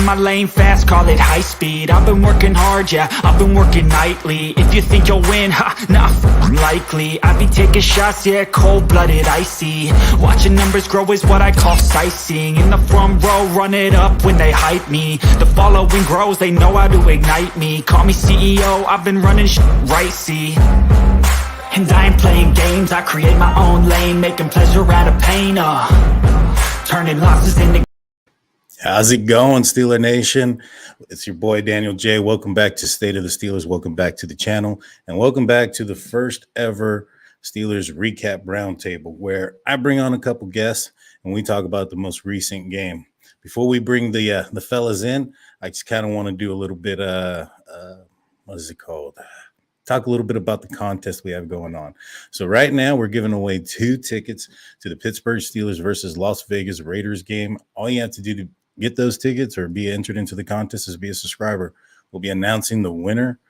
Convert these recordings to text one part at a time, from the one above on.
my lane fast, call it high speed. I've been working hard, yeah, I've been working nightly. If you think you'll win, not likely. I be taking shots, yeah, cold-blooded, icy. Watching numbers grow is what I call sightseeing. In the front row, run it up when they hype me. The following grows, they know how to ignite me. Call me CEO, I've been running right, see. And I ain't playing games, I create my own lane, making pleasure out of pain, turning losses into... How's it going, Steeler Nation? It's your boy, Daniel J. Welcome back to State of the Steelers. Welcome back to the channel. And welcome back to the first ever Steelers Recap Roundtable, where I bring on a couple guests and we talk about the most recent game. Before we bring the fellas in, I just kind of want to do a little bit, what is it called? Talk a little bit about the contest we have going on. So right now we're giving away 2 tickets to the Pittsburgh Steelers versus Las Vegas Raiders game. All you have to do to get those tickets or be entered into the contest is be a subscriber. We'll be announcing the winner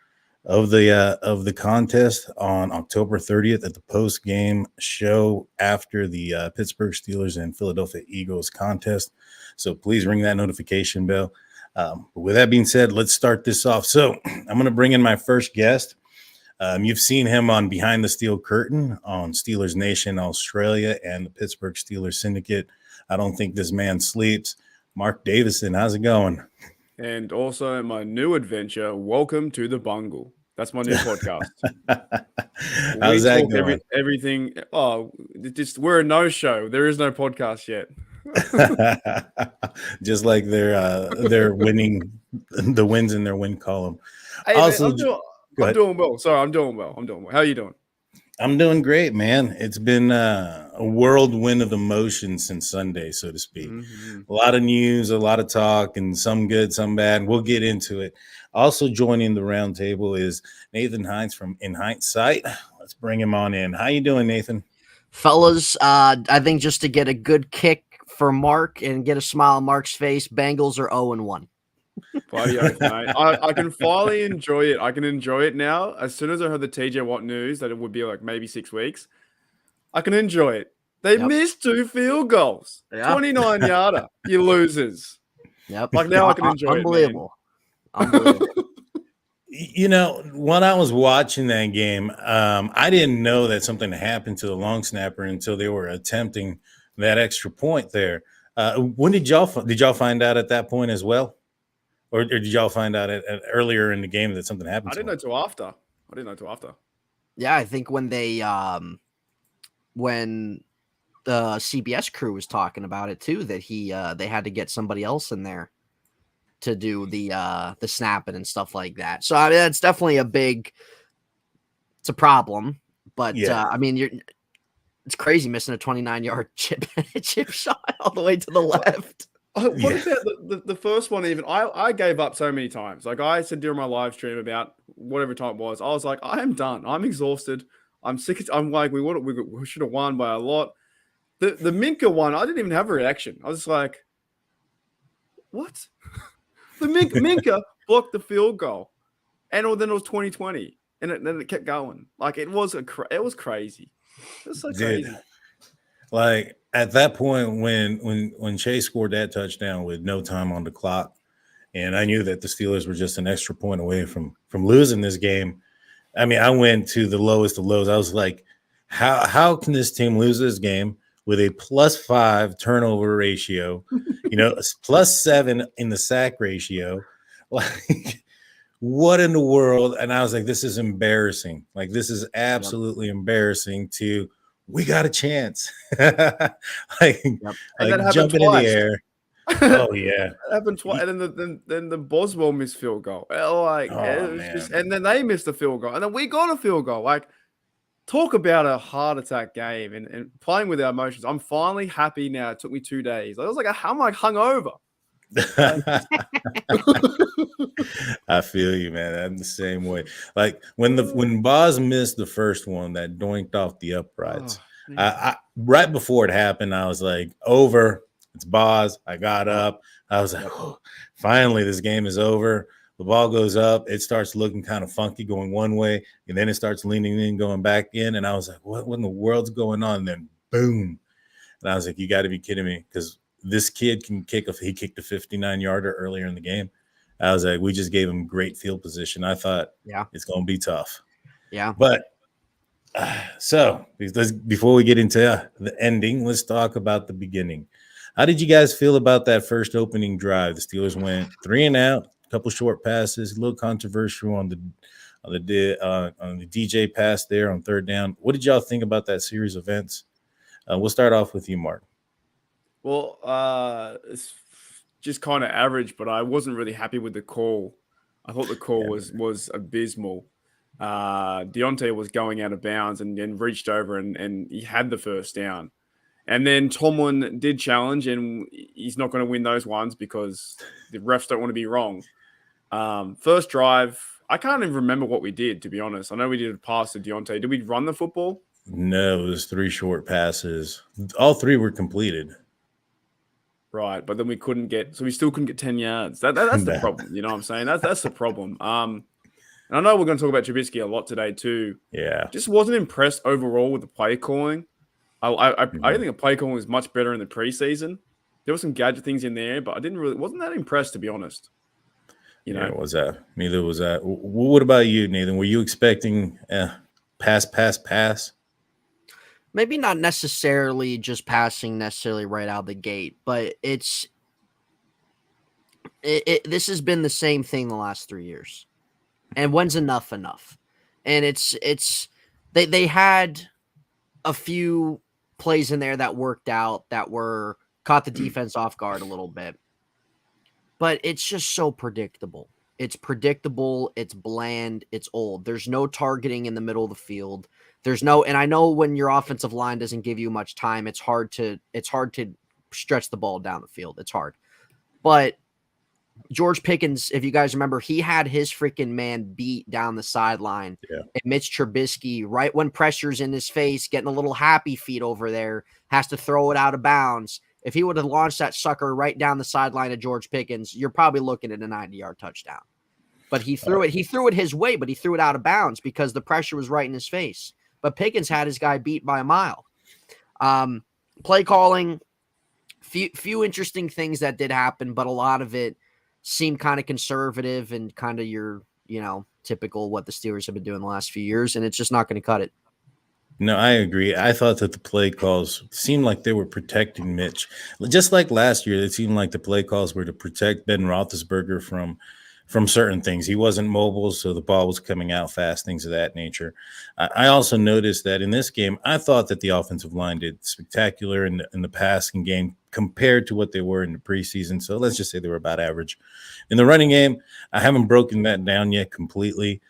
of the contest on October 30th at the post-game show after the Pittsburgh Steelers and Philadelphia Eagles contest. So please ring that notification bell. But with that being said, let's start this off. So I'm going to bring in my first guest. You've seen him on Behind the Steel Curtain on Steelers Nation Australia and the Pittsburgh Steelers Syndicate. I don't think this man sleeps. Mark Davison, how's it going? And also my new adventure, Welcome to the Bungle. That's my new podcast. How's that going? Everything. Oh, we're a no-show. There is no podcast yet. Just like they're winning the wins in their win column. Hey, also, I'm doing well. Sorry, I'm doing well. How are you doing? I'm doing great, man. It's been a whirlwind of emotions since Sunday, so to speak. Mm-hmm. A lot of news, a lot of talk, and some good, some bad. We'll get into it. Also joining the roundtable is Nathan Heintz from In Hindsight. Let's bring him on in. How you doing, Nathan? Fellas, I think just to get a good kick for Mark and get a smile on Mark's face, Bengals are 0-1. I can finally enjoy it. I can enjoy it now. As soon as I heard the TJ Watt news that it would be like maybe 6 weeks, I can enjoy it. They missed 2 field goals. 29-yarder. You losers. Yep. Like now I can enjoy Unbelievable. it. Unbelievable. You know, when I was watching that game, I didn't know that something happened to the long snapper until they were attempting that extra point there. When did y'all find out at that point as well? Or did y'all find out earlier in the game that something happened? I didn't know till after. Yeah, I think when they when the CBS crew was talking about it too, that they had to get somebody else in there to do the snapping and stuff like that. So I mean, that's definitely it's a problem. But yeah. I mean, it's crazy missing a 29-yard chip shot all the way to the left. What about the first one? Even I gave up so many times. Like I said during my live stream about whatever time it was, I was like, I am done. I'm exhausted. I'm sick. I'm like, we should have won by a lot. The Minka one, I didn't even have a reaction. I was just like, what? The Minka blocked the field goal, and then it was 2020, and then it kept going. Like it was crazy. It was so crazy. Like at that point when Chase scored that touchdown with no time on the clock, and I knew that the Steelers were just an extra point away from losing this game. I mean, I went to the lowest of lows. I was like, how can this team lose this game with a +5 turnover ratio, +7 in the sack ratio? Like, what in the world? And I was like, this is embarrassing. Like, this is absolutely embarrassing we got a chance. like jumping in the air. Oh yeah, that happened twice. And then the Boswell missed field goal. And then they missed a field goal, and then we got a field goal. Like, talk about a heart attack game and playing with our emotions. I'm finally happy now. It took me 2 days. I was like, I'm like hungover. I feel you, man. I'm the same way. Like when Boz missed the first one that doinked off the uprights, I right before it happened, I was like, over. It's Boz. I got up. I was like, oh, finally, this game is over. The ball goes up. It starts looking kind of funky going one way, and then it starts leaning in, going back in. And I was like, what in the world's going on? And then boom. And I was like, you got to be kidding me. Because this kid can kick. He kicked a 59-yarder earlier in the game. I was like, we just gave him great field position. I thought, it's going to be tough. Yeah. But so before we get into the ending, let's talk about the beginning. How did you guys feel about that first opening drive? The Steelers went 3 and out, a couple short passes, a little controversial on the DJ pass there on third down. What did y'all think about that series of events? We'll start off with you, Mark. Well, it's just kind of average, but I wasn't really happy with the call. I thought the call was abysmal. Deontay was going out of bounds and then reached over and he had the first down. And then Tomlin did challenge, and he's not going to win those ones because the refs don't want to be wrong. First drive, I can't even remember what we did, to be honest. I know we did a pass to Deontay. Did we run the football? No, it was 3 short passes. All 3 were completed. Right, but then we still couldn't get 10 yards. That's the problem. You know what I'm saying? That's the problem. And I know we're going to talk about Trubisky a lot today too. Yeah. Just wasn't impressed overall with the play calling. I think the play calling was much better in the preseason. There were some gadget things in there, but I wasn't that impressed, to be honest. You know, was that? Neither was that. What about you, Nathan? Were you expecting pass? Maybe not necessarily just passing necessarily right out of the gate, but this has been the same thing the last 3 years. And when's enough? And they had a few plays in there that worked out, that caught the defense off guard a little bit. But it's just so predictable. It's predictable. It's bland. It's old. There's no targeting in the middle of the field. And I know when your offensive line doesn't give you much time, it's hard to stretch the ball down the field. It's hard. But George Pickens, if you guys remember, he had his freaking man beat down the sideline. Yeah. And Mitch Trubisky, right when pressure's in his face, getting a little happy feet over there, has to throw it out of bounds. If he would have launched that sucker right down the sideline of George Pickens, you're probably looking at a 90-yard touchdown. But he threw it his way, but he threw it out of bounds because the pressure was right in his face. But Pickens had his guy beat by a mile. Play calling, few interesting things that did happen, but a lot of it seemed kind of conservative and kind of your, typical what the Steelers have been doing the last few years, and it's just not going to cut it. No, I agree. I thought that the play calls seemed like they were protecting Mitch. Just like last year, it seemed like the play calls were to protect Ben Roethlisberger from certain things. He wasn't mobile, so the ball was coming out fast, things of that nature. I also noticed that in this game, I thought that the offensive line did spectacular in the passing game compared to what they were in the preseason. So let's just say they were about average. In the running game, I haven't broken that down yet completely.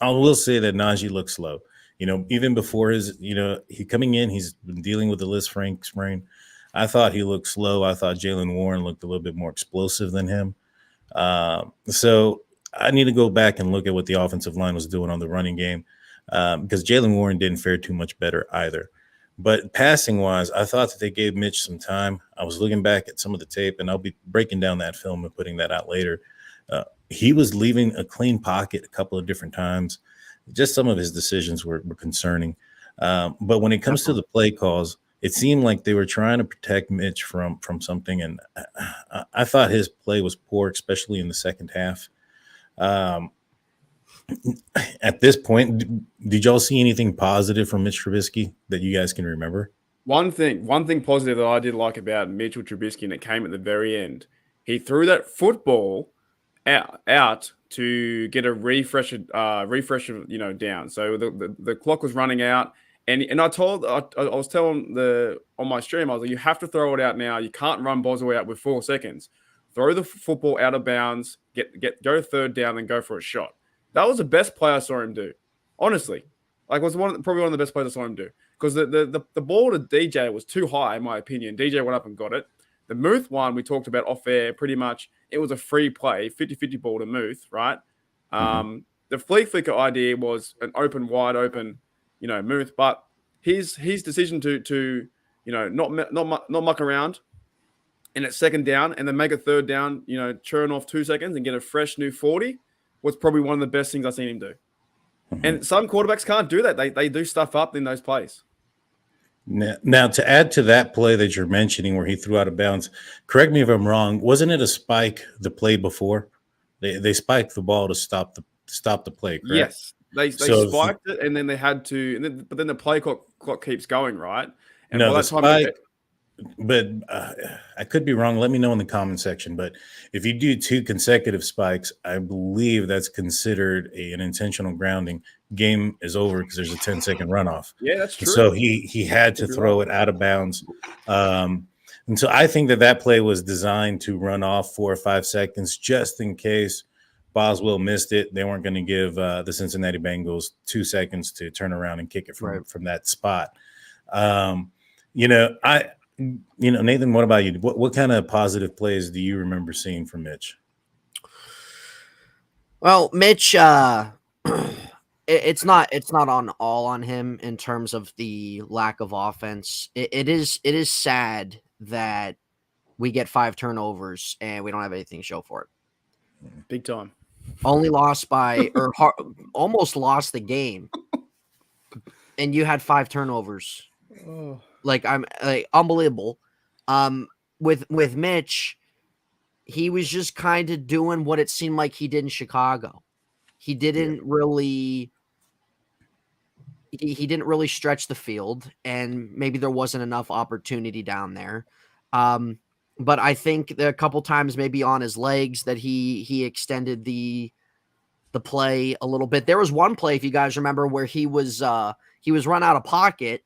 I will say that Najee looks slow. Even before his, he coming in, he's been dealing with the Liz Frank sprain. I thought he looked slow. I thought Jaylen Warren looked a little bit more explosive than him. So I need to go back and look at what the offensive line was doing on the running game because Jaylen Warren didn't fare too much better either. But passing-wise, I thought that they gave Mitch some time. I was looking back at some of the tape, and I'll be breaking down that film and putting that out later. He was leaving a clean pocket a couple of different times. Just some of his decisions were concerning. But when it comes to the play calls, it seemed like they were trying to protect Mitch from something, and I thought his play was poor, especially in the second half. At this point, did y'all see anything positive from Mitch Trubisky that you guys can remember? One thing positive that I did like about Mitchell Trubisky, and it came at the very end, he threw that football out to get a refresher, down. So the clock was running out. And I was telling on my stream, I was like, you have to throw it out now. You can't run Boswell out with 4 seconds. Throw the football out of bounds, go third down, and go for a shot. That was the best play I saw him do. Honestly, was probably one of the best plays I saw him do because the ball to DJ was too high in my opinion. DJ went up and got it. The Muth one we talked about off air, pretty much it was a free play, 50-50 ball to Muth, right? The flea flicker idea was an wide open. Muth, but his decision to not muck around and it's second down and then make a third down, churn off 2 seconds and get a fresh new 40 was probably one of the best things I've seen him do. And some quarterbacks can't do that. They do stuff up in those plays. Now, to add to that play that you're mentioning where he threw out of bounds, correct me if I'm wrong, wasn't it a spike the play before? They spiked the ball to stop the play, correct? Yes, they So spiked it, and then they had to, but then the play clock keeps going, right? And no, by the that time, spike, but I could be wrong. Let me know in the comment section. But if you do 2 consecutive spikes, I believe that's considered an intentional grounding. Game is over because there's a 10-second runoff. yeah, that's true. So he had to throw it out of bounds. And so I think that play was designed to run off 4 or 5 seconds just in case Boswell missed it. They weren't going to give the Cincinnati Bengals 2 seconds to turn around and kick it from that spot. Nathan, what about you? What kind of positive plays do you remember seeing from Mitch? Well, Mitch, it's not on him in terms of the lack of offense. It is sad that we get 5 turnovers and we don't have anything to show for it. Big time. Only lost by almost lost the game, and you had 5 turnovers. Oh. Like unbelievable. With Mitch, he was just kind of doing what it seemed like he did in Chicago. He didn't really he didn't really stretch the field, and maybe there wasn't enough opportunity down there. But I think a couple times maybe on his legs that he extended the play a little bit. There was one play, if you guys remember, where he was run out of pocket,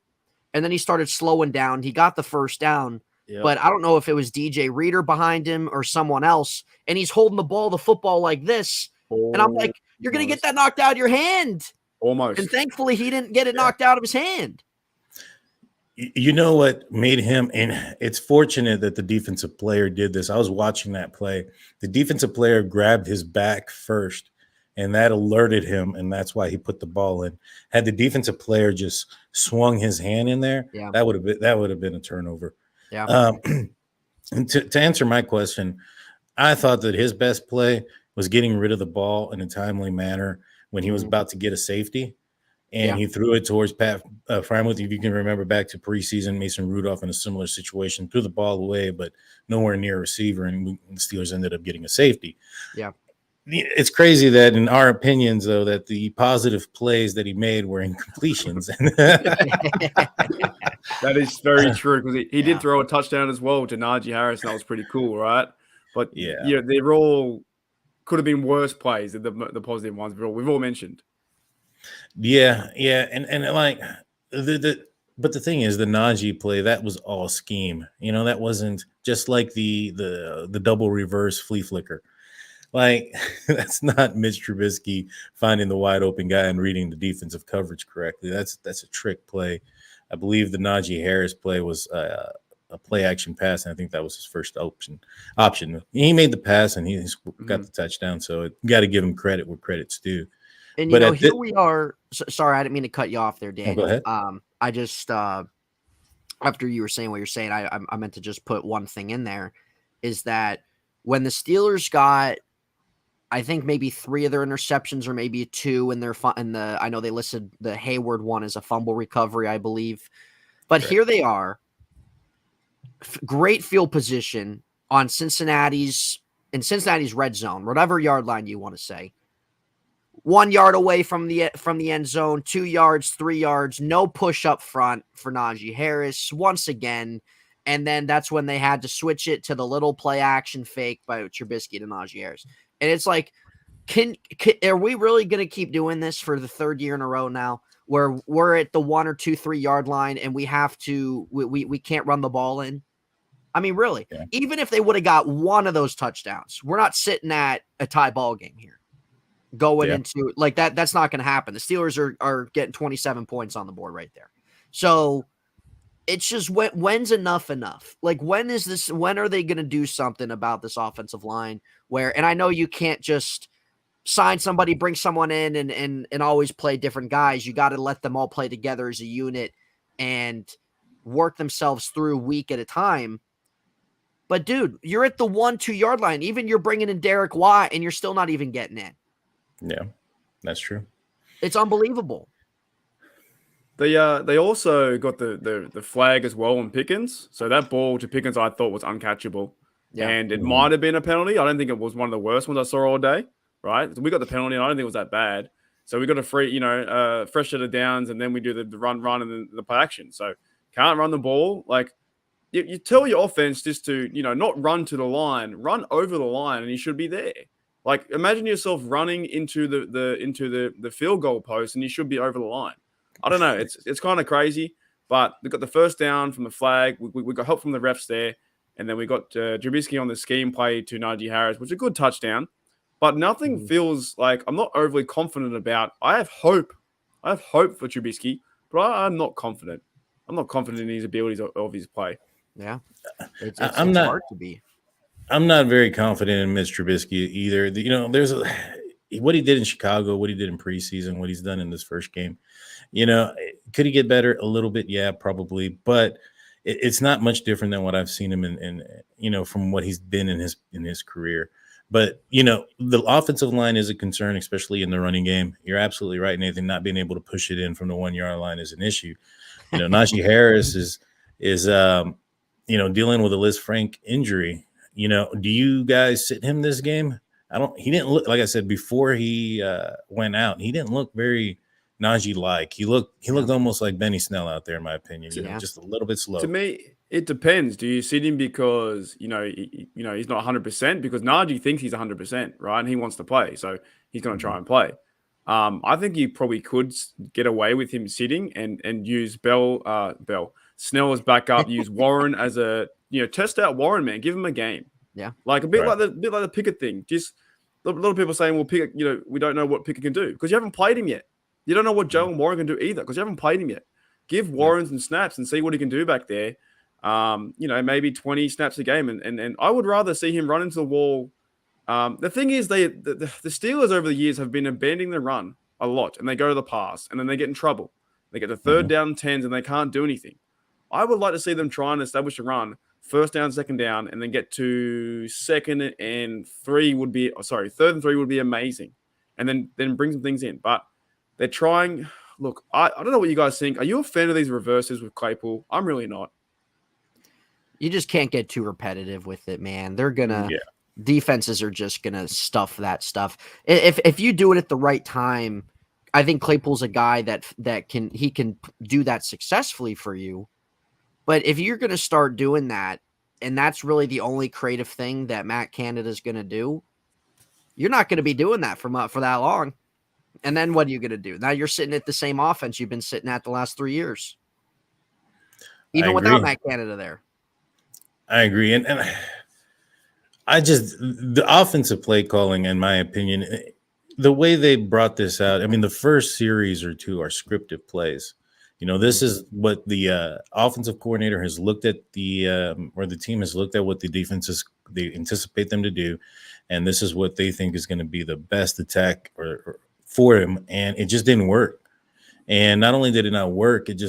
and then he started slowing down. He got the first down, but I don't know if it was DJ Reader behind him or someone else, and he's holding the football like this, and I'm like, you're going to get that knocked out of your hand. Almost. And thankfully, he didn't get it knocked out of his hand. You know what made him, and it's fortunate that the defensive player did this. I was watching that play. The defensive player grabbed his back first, and that alerted him, and that's why he put the ball in. Had the defensive player just swung his hand in there, that would have been a turnover. Yeah. And to answer my question, I thought that his best play was getting rid of the ball in a timely manner when he was about to get a safety. And he threw it towards Pat Frymouth. If you can remember back to preseason, Mason Rudolph in a similar situation, threw the ball away, but nowhere near a receiver, and the Steelers ended up getting a safety. Yeah. It's crazy that in our opinions, though, that the positive plays that he made were incompletions. That is very true, because he did throw a touchdown as well to Najee Harris, and that was pretty cool, right? But they're all could have been worse plays than the positive ones we've all mentioned. Yeah, and like but the thing is, the Najee play, that was all scheme. That wasn't just like the double reverse flea flicker. Like, that's not Mitch Trubisky finding the wide open guy and reading the defensive coverage correctly. That's a trick play. I believe the Najee Harris play was a play action pass, and I think that was his first option. He made the pass and he got the touchdown. So you got to give him credit where credit's due. And here we are. Sorry, I didn't mean to cut you off there, Dan. Go ahead. I just after you were saying what you're saying, I meant to just put one thing in there, is that when the Steelers got, I think maybe 3 of their interceptions or maybe 2 in their I know they listed the Hayward one as a fumble recovery, I believe, but here they are, great field position on Cincinnati's red zone, whatever yard line you want to say. 1 yard away from the end zone, 2 yards, 3 yards, no push up front for Najee Harris once again. And then that's when they had to switch it to the little play action fake by Trubisky to Najee Harris. And it's like, are we really going to keep doing this for the 3rd year in a row now, where we're at the 1 or 2, 3 yard line and we have to, we can't run the ball in? I mean, really, even if they would have got one of those touchdowns, we're not sitting at a tie ball game here. Going into like that, that's not going to happen. The Steelers are getting 27 points on the board right there. So it's just when's enough? Like, when are they going to do something about this offensive line and I know you can't just sign somebody, bring someone in and always play different guys. You got to let them all play together as a unit and work themselves through week at a time. But dude, you're at the 1-2 yard line. Even you're bringing in Derek Watt and you're still not even getting in. Yeah, that's true. It's unbelievable. They also got the flag as well on Pickens. So that ball to Pickens I thought was uncatchable. Yeah. And it might have been a penalty. I don't think it was one of the worst ones I saw all day. Right. So we got the penalty and I don't think it was that bad. So we got a fresh set of downs, and then we do the run, and then the play action. So can't run the ball. Like you tell your offense just to, not run to the line, run over the line, and you should be there. Like imagine yourself running into the field goal post, and you should be over the line. I don't know. It's kind of crazy, but we got the first down from the flag. We got help from the refs there, and then we got Trubisky on the scheme play to Najee Harris, which is a good touchdown. But nothing feels like I'm not overly confident about. I have hope for Trubisky, but I'm not confident. I'm not confident in his abilities of his play. Yeah, it's not hard to be. I'm not very confident in Mitch Trubisky either. There's what he did in Chicago, what he did in preseason, what he's done in this first game. Could he get better a little bit? Yeah, probably, but it's not much different than what I've seen him in from what he's been in his career. But, the offensive line is a concern, especially in the running game. You're absolutely right, Nathan. Not being able to push it in from the 1 yard line is an issue. Najee Harris is dealing with a Liz Frank injury. Do you guys sit him this game? He didn't look, like I said, before he went out, he didn't look very Najee-like. He looked almost like Benny Snell out there, in my opinion. Just a little bit slow. To me, it depends. Do you sit him because he's not 100%? Because Najee thinks he's 100%, right? And he wants to play, so he's going to try and play. I think you probably could get away with him sitting and use Snell as backup. Use Warren as a test out Warren, man. Give him a game. Yeah, like a bit like the Pickett thing. Just a lot of people saying, well, Pickett, we don't know what Pickett can do because you haven't played him yet. You don't know what Jalen Warren can do either because you haven't played him yet. Give Warren some snaps and see what he can do back there. Maybe 20 snaps a game. And I would rather see him run into the wall. The thing is, the Steelers over the years have been abandoning the run a lot, and they go to the pass, and then they get in trouble. They get the third down 10s, and they can't do anything. I would like to see them try and establish a run, first down, second down, and then get to third and 3 would be amazing. And then bring some things in. But they're trying. Look, I don't know what you guys think. Are you a fan of these reverses with Claypool? I'm really not. You just can't get too repetitive with it, man. They're gonna defenses are just gonna stuff that stuff. If you do it at the right time, I think Claypool's a guy that can do that successfully for you. But if you're gonna start doing that, and that's really the only creative thing that Matt Canada's gonna do, you're not gonna be doing that for that long. And then what are you gonna do? Now you're sitting at the same offense you've been sitting at the last 3 years, even without Matt Canada there. I agree. And the offensive play calling, in my opinion, the way they brought this out, I mean, the first series or two are scripted plays. This is what the offensive coordinator has looked at or the team has looked at what the defenses, they anticipate them to do. And this is what they think is going to be the best attack or for him. And it just didn't work. And not only did it not work, it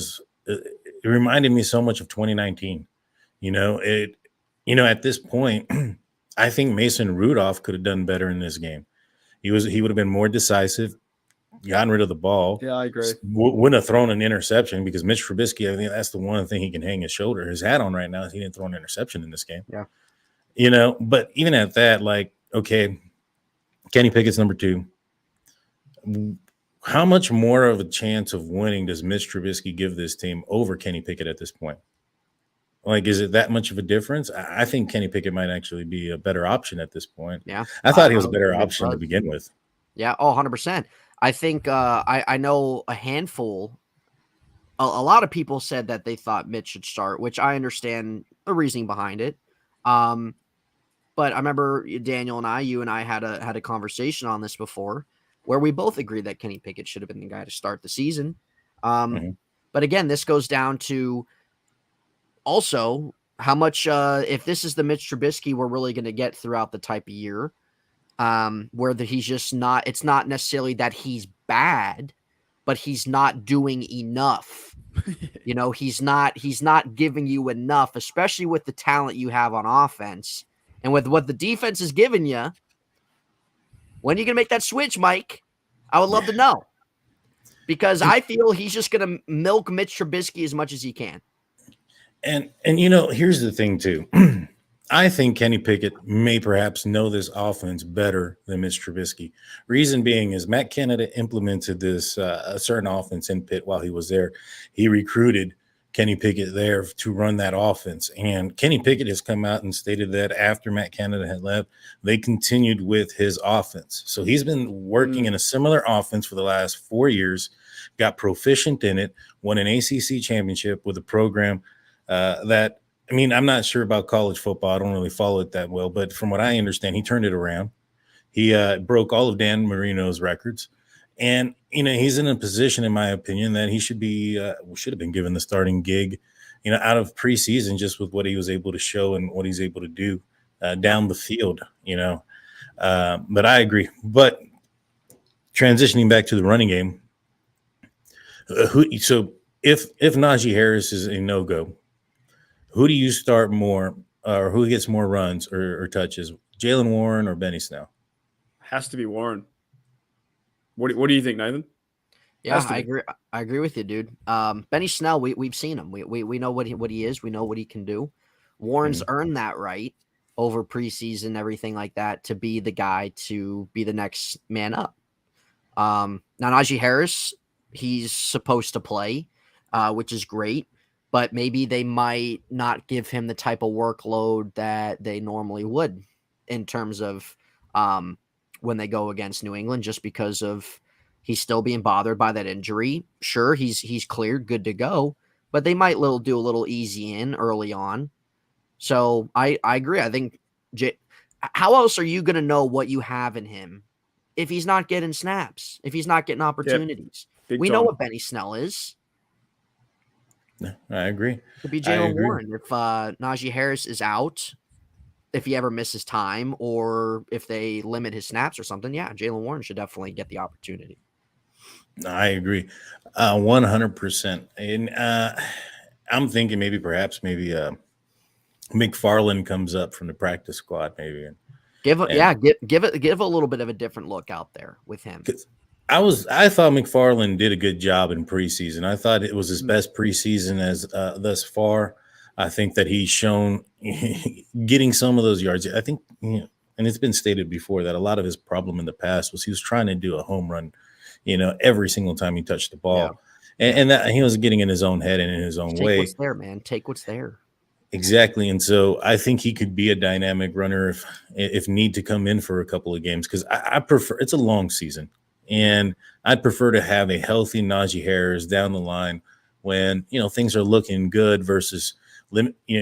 reminded me so much of 2019. At this point, I think Mason Rudolph could have done better in this game. He would have been more decisive, gotten rid of the ball. Yeah, I agree. Wouldn't have thrown an interception because Mitch Trubisky, I think that's the one thing he can hang his hat on right now is he didn't throw an interception in this game. Yeah. But even at that, like, okay, Kenny Pickett's number 2. How much more of a chance of winning does Mitch Trubisky give this team over Kenny Pickett at this point? Like, is it that much of a difference? I think Kenny Pickett might actually be a better option at this point. Yeah. I thought he was a better option to begin with. Yeah. 100%. I think I know a handful. A lot of people said that they thought Mitch should start, which I understand the reasoning behind it. But I remember Daniel and you and I had a conversation on this before where we both agreed that Kenny Pickett should have been the guy to start the season. But again, this goes down to also how much, if this is the Mitch Trubisky we're really going to get throughout the type of year, where he's just not, it's not necessarily that he's bad, but he's not doing enough. He's not giving you enough, especially with the talent you have on offense and with what the defense is giving you. When are you going to make that switch, Mike? I would love to know. because I feel he's just going to milk Mitch Trubisky as much as he can. And here's the thing too. I think Kenny Pickett may perhaps know this offense better than Mitch Trubisky. Reason being is Matt Canada implemented this a certain offense in Pitt while he was there. He recruited Kenny Pickett there to run that offense. And Kenny Pickett has come out and stated that after Matt Canada had left, they continued with his offense. So he's been working in a similar offense for the last 4 years, got proficient in it, won an ACC championship with a program that, I mean, I'm not sure about college football. I don't really follow it that well, but from what I understand, he turned it around. He broke all of Dan Marino's records. And, he's in a position, in my opinion, that he should have been given the starting gig, out of preseason, just with what he was able to show and what he's able to do down the field, But I agree. But transitioning back to the running game, so if Najee Harris is a no-go, who do you start more, or who gets more runs or touches, Jaylen Warren or Benny Snell? Has to be Warren. What do you think, Nathan? Yeah, I agree with you, dude. Benny Snell, we've seen him. We know what he is. We know what he can do. Warren's earned that right over preseason, everything like that, to be the guy to be the next man up. Now Najee Harris, he's supposed to play, which is great. But maybe they might not give him the type of workload that they normally would in terms of when they go against New England, just because of he's still being bothered by that injury. Sure, he's cleared, good to go, but they might do a little easy in early on. So I agree. I think how else are you going to know what you have in him if he's not getting snaps, if he's not getting opportunities? Yep. We know what Benny Snell is. No, I agree. It could be Jaylen Warren if Najee Harris is out, if he ever misses time, or if they limit his snaps or something. Yeah, Jaylen Warren should definitely get the opportunity. I agree, 100%. And I'm thinking maybe McFarland comes up from the practice squad, maybe. Give a little bit of a different look out there with him. I thought McFarland did a good job in preseason. I thought it was his best preseason as thus far. I think that he's shown getting some of those yards. I think, and it's been stated before that a lot of his problem in the past was he was trying to do a home run, every single time he touched the ball, and that he was getting in his own head and in his own way. Take what's there, man. Take what's there. Exactly. And so I think he could be a dynamic runner if need to come in for a couple of games, because I prefer, it's a long season. And I'd prefer to have a healthy Najee Harris down the line when, things are looking good versus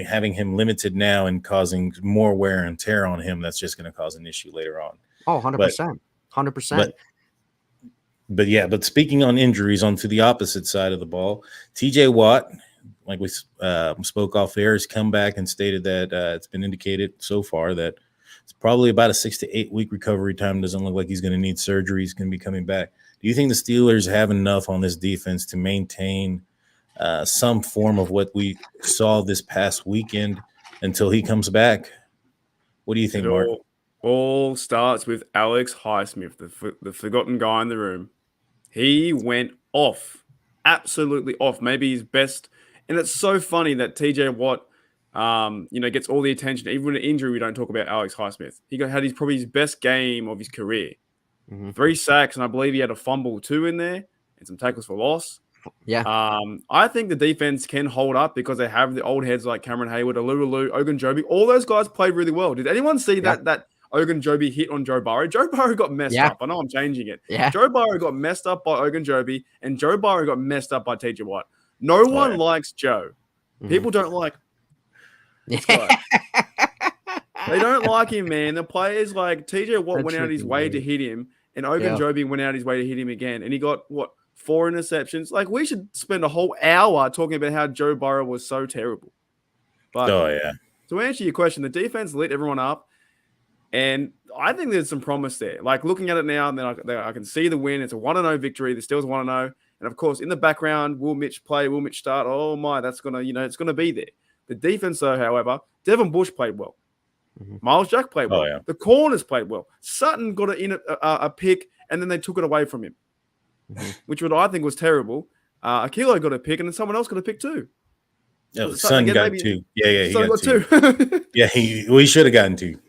having him limited now and causing more wear and tear on him. That's just going to cause an issue later on. Oh, 100%. 100%. But speaking on injuries, onto the opposite side of the ball, TJ Watt, like we spoke off air, has come back and stated that it's been indicated so far that it's probably about a 6 to 8 week recovery time. Doesn't look like he's going to need surgery. He's going to be coming back. Do you think the Steelers have enough on this defense to maintain some form of what we saw this past weekend until he comes back? What do you think, Mark? All starts with Alex Highsmith, the forgotten guy in the room. He went off, absolutely off. Maybe his best. And it's so funny that TJ Watt, gets all the attention. Even with an injury, we don't talk about Alex Highsmith. He had probably his best game of his career. 3 sacks, and I believe he had a fumble too in there, and some tackles for loss. Yeah. I think the defense can hold up because they have the old heads like Cameron Hayward, Alulu, Ogunjobi. All those guys played really well. Did anyone see that Ogunjobi hit on Joe Burrow? Joe Burrow got messed up. I know I'm changing it. Yeah. Joe Burrow got messed up by Ogunjobi, and Joe Burrow got messed up by TJ Watt. No one likes Joe. People don't like this guy. They don't like him, man. The players like TJ Watt went out his way to hit him, and Ogunjobi went out his way to hit him again. And he got, 4 interceptions? Like, we should spend a whole hour talking about how Joe Burrow was so terrible. But to answer your question, the defense lit everyone up. And I think there's some promise there. Like, looking at it now, and then I can see the win. It's a 1-0 victory. The Steelers 1-0. And, of course, in the background, will Mitch play? Will Mitch start? Oh, my, that's going to, it's going to be there. The defense, though, however, Devin Bush played well. Miles Jack played well. The corners played well. Sutton got a pick, and then they took it away from him. which I think was terrible. Akilo got a pick, and then someone else got a pick too. Oh, Son got maybe two. Yeah, he Son got two. Yeah, he should have gotten two.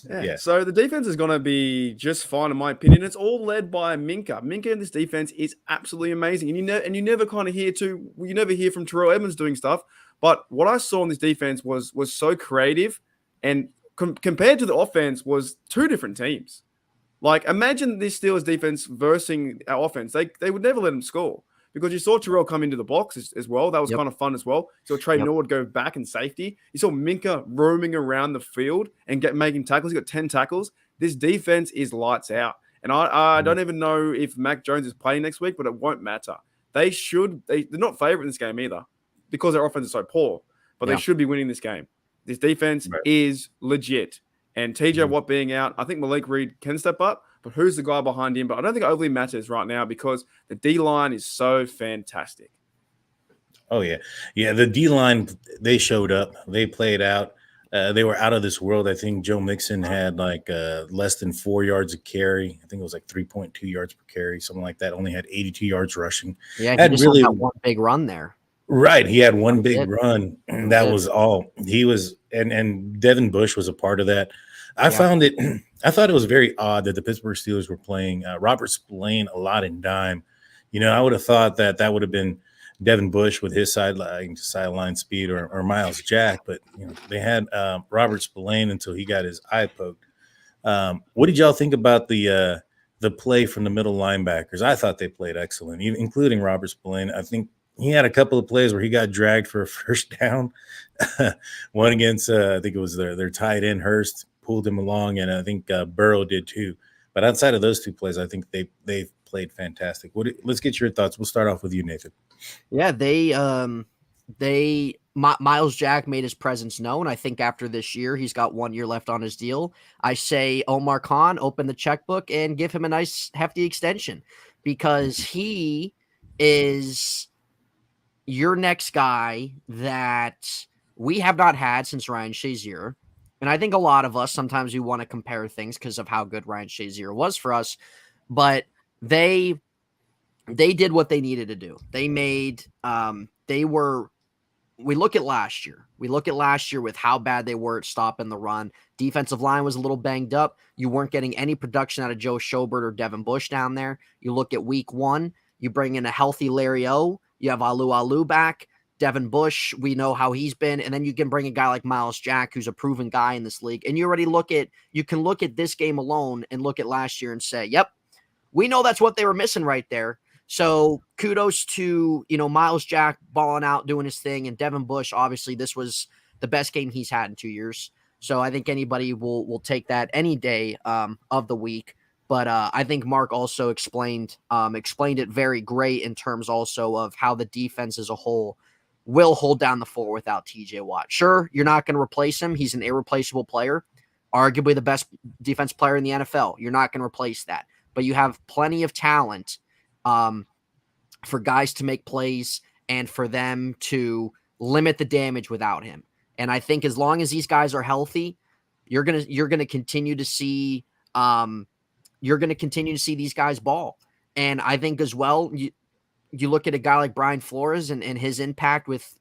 Yeah. So the defense is going to be just fine, in my opinion. It's all led by Minka. Minka in this defense is absolutely amazing, and you never kind of hear from Terrell Edmonds doing stuff. But what I saw in this defense was so creative, and compared to the offense, was two different teams. Like, imagine this Steelers defense versus our offense. They would never let them score because you saw Terrell come into the box as well. That was kind of fun as well. You saw Trey Norwood go back in safety. You saw Minka roaming around the field and making tackles. He got 10 tackles. This defense is lights out. And I don't even know if Mac Jones is playing next week, but it won't matter. They're not favorite in this game either because their offense is so poor, but they should be winning this game. This defense is legit. And TJ Watt being out, I think Malik Reed can step up, but who's the guy behind him? But I don't think it overly matters right now because the D-line is so fantastic. Oh, yeah. Yeah, the D-line, they showed up. They played out. They were out of this world. I think Joe Mixon had like less than 4 yards a carry. I think it was like 3.2 yards per carry, something like that. Only had 82 yards rushing. Yeah, he just had one big run there. Right. He had one big run, and that was all. He was and Devin Bush was a part of that. I thought it was very odd that the Pittsburgh Steelers were playing Robert Spillane a lot in dime. I would have thought that would have been Devin Bush with his sideline speed or Miles Jack, but they had Robert Spillane until he got his eye poked. What did y'all think about the play from the middle linebackers? I thought they played excellent, including Robert Spillane. I think he had a couple of plays where he got dragged for a first down. One against, I think it was their tight end, Hurst, pulled him along, and I think Burrow did too. But outside of those two plays, I think they've played fantastic. Let's get your thoughts. We'll start off with you, Nathan. Yeah, Miles Jack made his presence known. I think after this year, he's got 1 year left on his deal. I say Omar Khan, open the checkbook and give him a nice hefty extension because he is your next guy that we have not had since Ryan Shazier. And I think a lot of us, sometimes we want to compare things because of how good Ryan Shazier was for us. But they did what they needed to do. They made we look at last year. We look at last year with how bad they were at stopping the run. Defensive line was a little banged up. You weren't getting any production out of Joe Schobert or Devin Bush down there. You look at week 1, you bring in a healthy Larry O. You have Alu back. Devin Bush, we know how he's been. And then you can bring a guy like Miles Jack, who's a proven guy in this league. And you can look at this game alone and look at last year and say, yep, we know that's what they were missing right there. So kudos to, Miles Jack balling out, doing his thing. And Devin Bush, obviously, this was the best game he's had in 2 years. So I think anybody will take that any day of the week. But I think Mark also explained it very great in terms also of how the defense as a whole will hold down the fort without TJ Watt. Sure, you're not going to replace him. He's an irreplaceable player, arguably the best defense player in the NFL. You're not going to replace that. But you have plenty of talent for guys to make plays and for them to limit the damage without him. And I think as long as these guys are healthy, you're gonna continue to see these guys ball. And I think as well, you look at a guy like Brian Flores and his impact with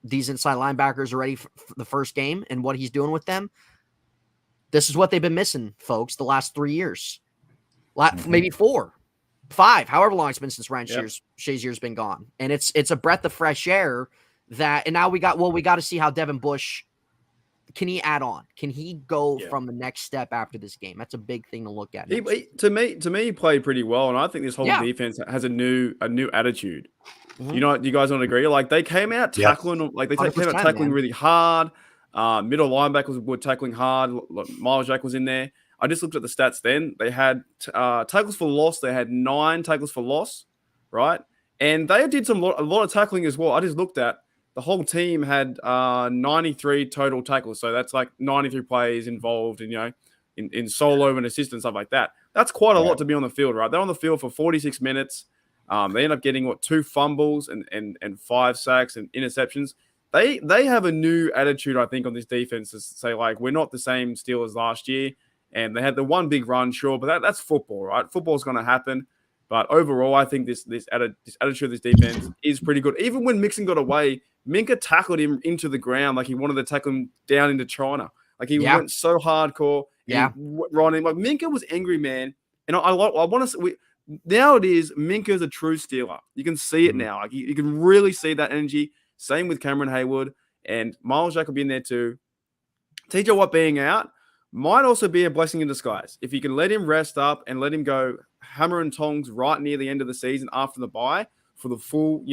these inside linebackers already for the first game and what he's doing with them. This is what they've been missing, folks, the last 3 years. Maybe 4, 5, however long it's been since Ryan Shazier's been gone. And it's a breath of fresh air and now we got to see how Devin Bush, can he add on? Can he go from the next step after this game? That's a big thing to look at. To me, he played pretty well, and I think this whole defense has a new attitude. Mm-hmm. You guys don't agree? Like they came out tackling, really hard. Middle linebackers were tackling hard. Miles Jack was in there. I just looked at the stats. Then they had tackles for loss. They had 9 tackles for loss, right? And they did a lot of tackling as well. I just looked at. The whole team had 93 total tackles. So that's like 93 players involved in solo and assist and stuff like that. That's quite a lot to be on the field, right? They're on the field for 46 minutes. They end up getting 2 fumbles and 5 sacks and interceptions. They have a new attitude, I think, on this defense to say, like, we're not the same Steelers last year. And they had the one big run, sure, but that's football, right? Football's going to happen. But overall, I think this attitude of this defense is pretty good. Even when Mixon got away, Minka tackled him into the ground like he wanted to tackle him down into China. Like he went so hardcore. Yeah, running like Minka was angry, man. And I want to. Now it is Minka's a true Steeler. You can see it now. Like you can really see that energy. Same with Cameron Haywood and Miles Jack will be in there too. TJ Watt being out might also be a blessing in disguise. If you can let him rest up and let him go hammer and tongs right near the end of the season after the bye for the full,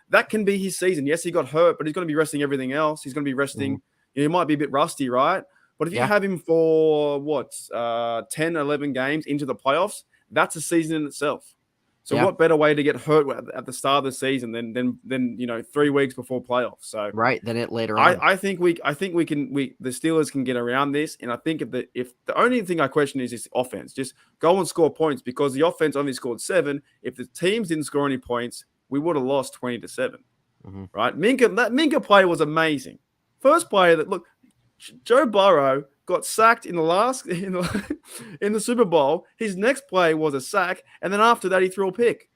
that can be his season. Yes, he got hurt, but he's going to be resting everything else. He's going to be resting. He might be a bit rusty, right? But if you have him for 10, 11 games into the playoffs, that's a season in itself. So what better way to get hurt at the start of the season than 3 weeks before playoffs? So than it later on. I think the Steelers can get around this, and I think if the only thing I question is offense, just go and score points because the offense only scored 7. If the teams didn't score any points, we would have lost 20-7. Right? That Minka play was amazing. First play Joe Burrow got sacked in the Super Bowl. His next play was a sack, and then after that, he threw a pick.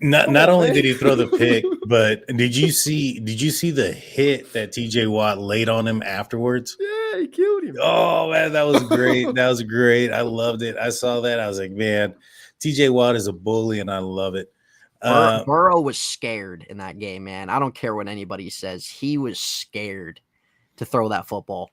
Not only did he throw the pick, but did you see the hit that TJ Watt laid on him afterwards? Yeah, he killed him. Oh man, that was great. That was great. I loved it. I saw that. I was like, man, TJ Watt is a bully, and I love it. Burrow was scared in that game, man. I don't care what anybody says. He was scared to throw that football.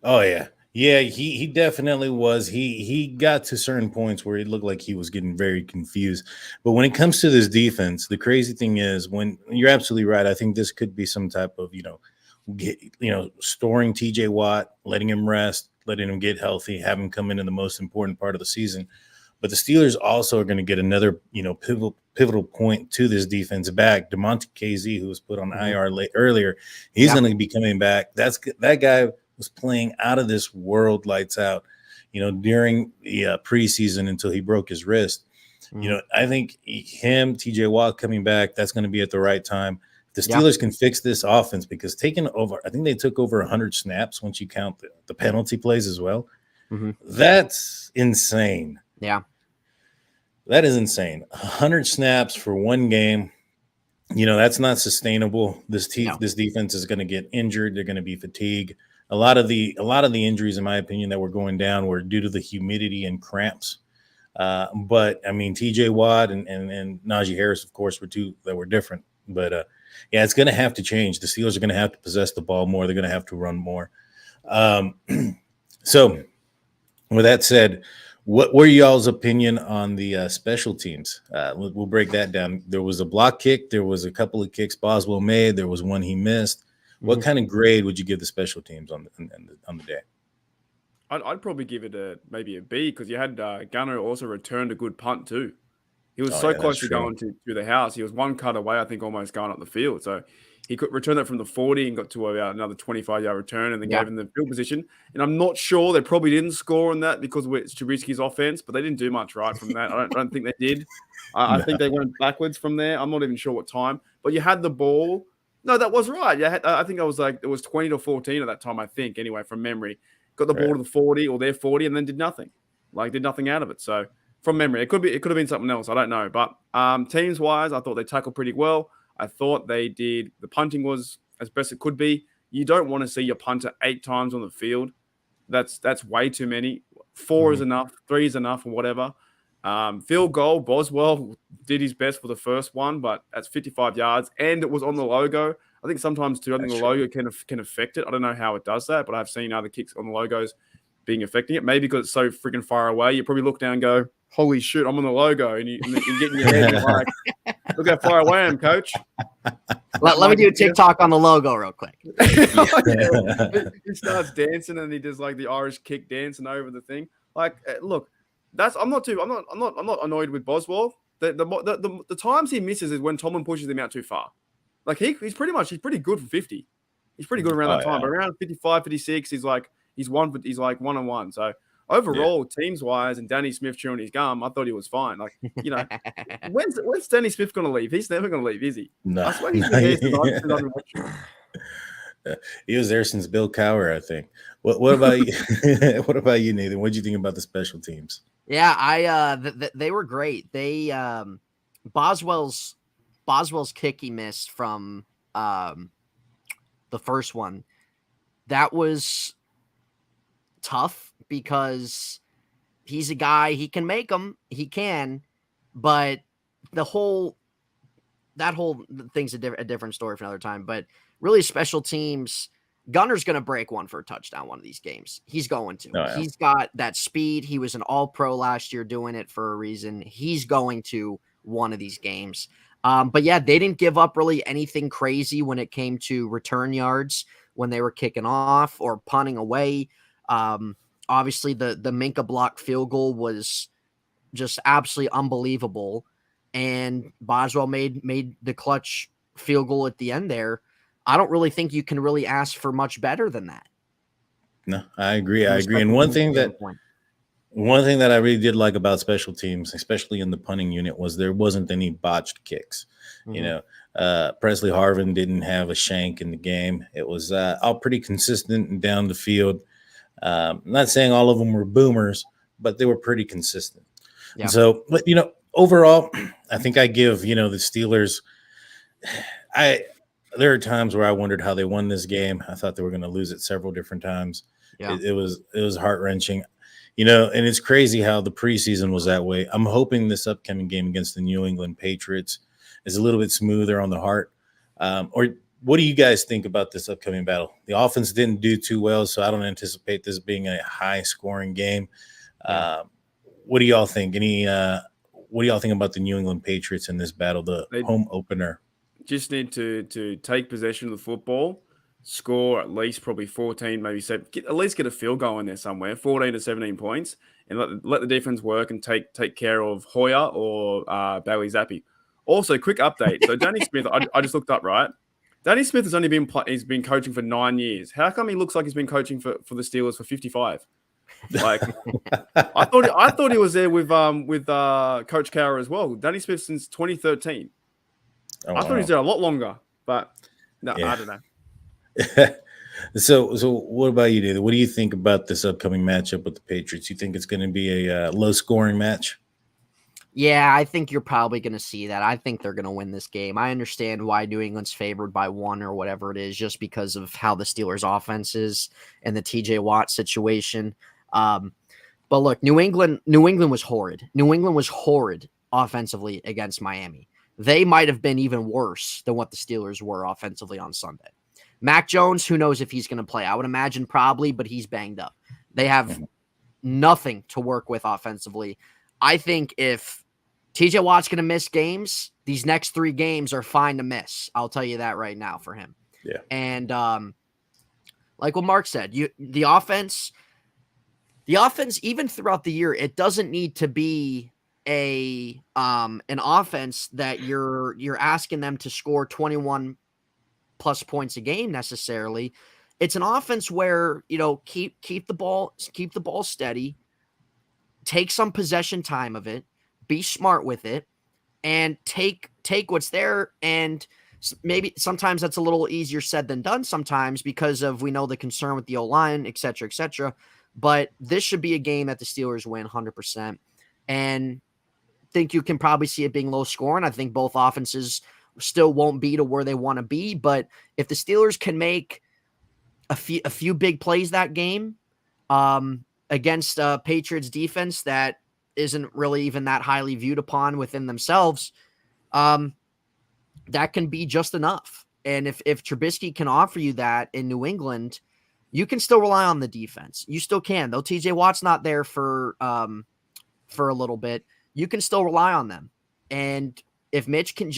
Oh yeah. Yeah, he definitely was. He got to certain points where it looked like he was getting very confused. But when it comes to this defense, the crazy thing is when you're absolutely right. I think this could be some type of, storing TJ Watt, letting him rest, letting him get healthy, have him come in the most important part of the season. But the Steelers also are going to get another, pivotal point to this defense back. DeMonte KZ, who was put on IR earlier, he's going to be coming back. That guy was playing out of this world, lights out, during the preseason until he broke his wrist. I think him, TJ Watt coming back, that's going to be at the right time. The Steelers can fix this offense because I think they took over 100 snaps once you count the penalty plays as well. That's insane. Yeah. That is insane. 100 snaps for one game. That's not sustainable. This defense is going to get injured. They're going to be fatigued. A lot of the injuries, in my opinion, that were going down were due to the humidity and cramps. But I mean, TJ Watt and Najee Harris, of course, were two that were different. But it's going to have to change. The Steelers are going to have to possess the ball more. They're going to have to run more. So, with that said, what were y'all's opinion on the special teams? We'll break that down. There was a block kick. There was a couple of kicks Boswell made. There was one he missed. What kind of grade would you give the special teams on the day? I'd probably give it maybe a B because you had Gunner also returned a good punt too. He was so close to going to the house. He was one cut away, I think, almost going up the field. So he could return that from the 40 and got to about another 25-yard return and then gave him the field position. And I'm not sure they probably didn't score on that because it's Trubisky's offense, but they didn't do much right from that. I don't think they did. I think they went backwards from there. I'm not even sure what time. But you had the ball. No, that was right. Yeah, I think it was 20-14 at that time, I think, anyway, from memory. Got the ball to the 40 or their 40 and then did nothing. Did nothing out of it. So from memory, it could have been something else. I don't know. But teams-wise, I thought they tackled pretty well. I thought they did. The punting was as best it could be. You don't want to see your punter 8 times on the field. That's way too many. 4 is enough. 3 is enough or whatever. Field goal, Boswell did his best for the first one, but that's 55 yards, and it was on the logo. I think sometimes too, I think the logo can affect it. I don't know how it does that, but I've seen other kicks on the logos being affecting it. Maybe because it's so freaking far away, you probably look down and go, "Holy shit, I'm on the logo," and you get in your head, and you're like, "Look how far away I am, coach." Let me do a TikTok on the logo real quick. He starts dancing and he does the Irish kick dancing over the thing. Look. I'm not annoyed with Boswell. The times he misses is when Tomlin pushes him out too far. He's pretty good for 50. He's pretty good around that time. But around 55, 56, he's 1-on-1. So overall, teams wise, and Danny Smith chewing his gum, I thought he was fine. When's Danny Smith gonna leave? He's never gonna leave, is he? No. I swear he's been here since I've been watching. He was there since Bill Cowher, I think. What about you? What about you, Nathan? What did you think about the special teams? Yeah, they were great. They Boswell's kick he missed from the first one. That was tough because he's a guy, he can make them, but that whole thing's a different story for another time. But really, special teams, Gunner's going to break one for a touchdown one of these games. He's going to. Oh, yeah. He's got that speed. He was an all-pro last year doing it for a reason. He's going to one of these games. But yeah, they didn't give up really anything crazy when it came to return yards when they were kicking off or punting away. Obviously, the Minka block field goal was just absolutely unbelievable. And Boswell made the clutch field goal at the end there. I don't really think you can really ask for much better than that. No, I agree. And one thing that I really did like about special teams, especially in the punting unit, was there wasn't any botched kicks. Mm-hmm. You know, Presley Harvin didn't have a shank in the game. It was all pretty consistent and down the field. I'm not saying all of them were boomers, but they were pretty consistent. Yeah. And so, but overall, I think I give the Steelers. There are times where I wondered how they won this game. I thought they were going to lose it several different times. Yeah. It was heart-wrenching. And it's crazy how the preseason was that way. I'm hoping this upcoming game against the New England Patriots is a little bit smoother on the heart. Or what do you guys think about this upcoming battle? The offense didn't do too well, so I don't anticipate this being a high-scoring game. What do y'all think? What do y'all think about the New England Patriots in this battle, the home opener? Just need to take possession of the football, score at least probably 14, maybe 7, at least get a field goal in there somewhere, 14 to 17 points, and let the defense work and take care of Hoyer or Bailey Zappi. Also, quick update. So Danny Smith, I just looked up, right? Danny Smith has only been coaching for 9 years. How come he looks like he's been coaching for the Steelers for 55? Like I thought he was there with Coach Cowher as well. Danny Smith since 2013. Oh, I thought he was there a lot longer, but no, yeah. I don't know. So what about you, David? What do you think about this upcoming matchup with the Patriots? You think it's going to be a low-scoring match? Yeah, I think you're probably going to see that. I think they're going to win this game. I understand why New England's favored by 1 or whatever it is, just because of how the Steelers' offense is and the TJ Watt situation. But look, New England was horrid. New England was horrid offensively against Miami. They might have been even worse than what the Steelers were offensively on Sunday. Mac Jones, who knows if he's going to play? I would imagine probably, but he's banged up. They have nothing to work with offensively. I think if TJ Watt's going to miss games, these next 3 games are fine to miss. I'll tell you that right now for him. Yeah. And like what Mark said, the offense, even throughout the year, it doesn't need to be an offense that you're asking them to score 21 plus points a game necessarily. It's an offense where, keep the ball steady, take some possession time of it, be smart with it, and take what's there. And maybe sometimes that's a little easier said than done sometimes because of, we know the concern with the O-line, et cetera, et cetera. But this should be a game that the Steelers win 100%. And think you can probably see it being low scoring. I think both offenses still won't be to where they want to be. But if the Steelers can make a few big plays that game against Patriots defense that isn't really even that highly viewed upon within themselves, that can be just enough. And if Trubisky can offer you that in New England, you can still rely on the defense. You still can, though. TJ Watt's not there for a little bit. You can still rely on them. And if Mitch can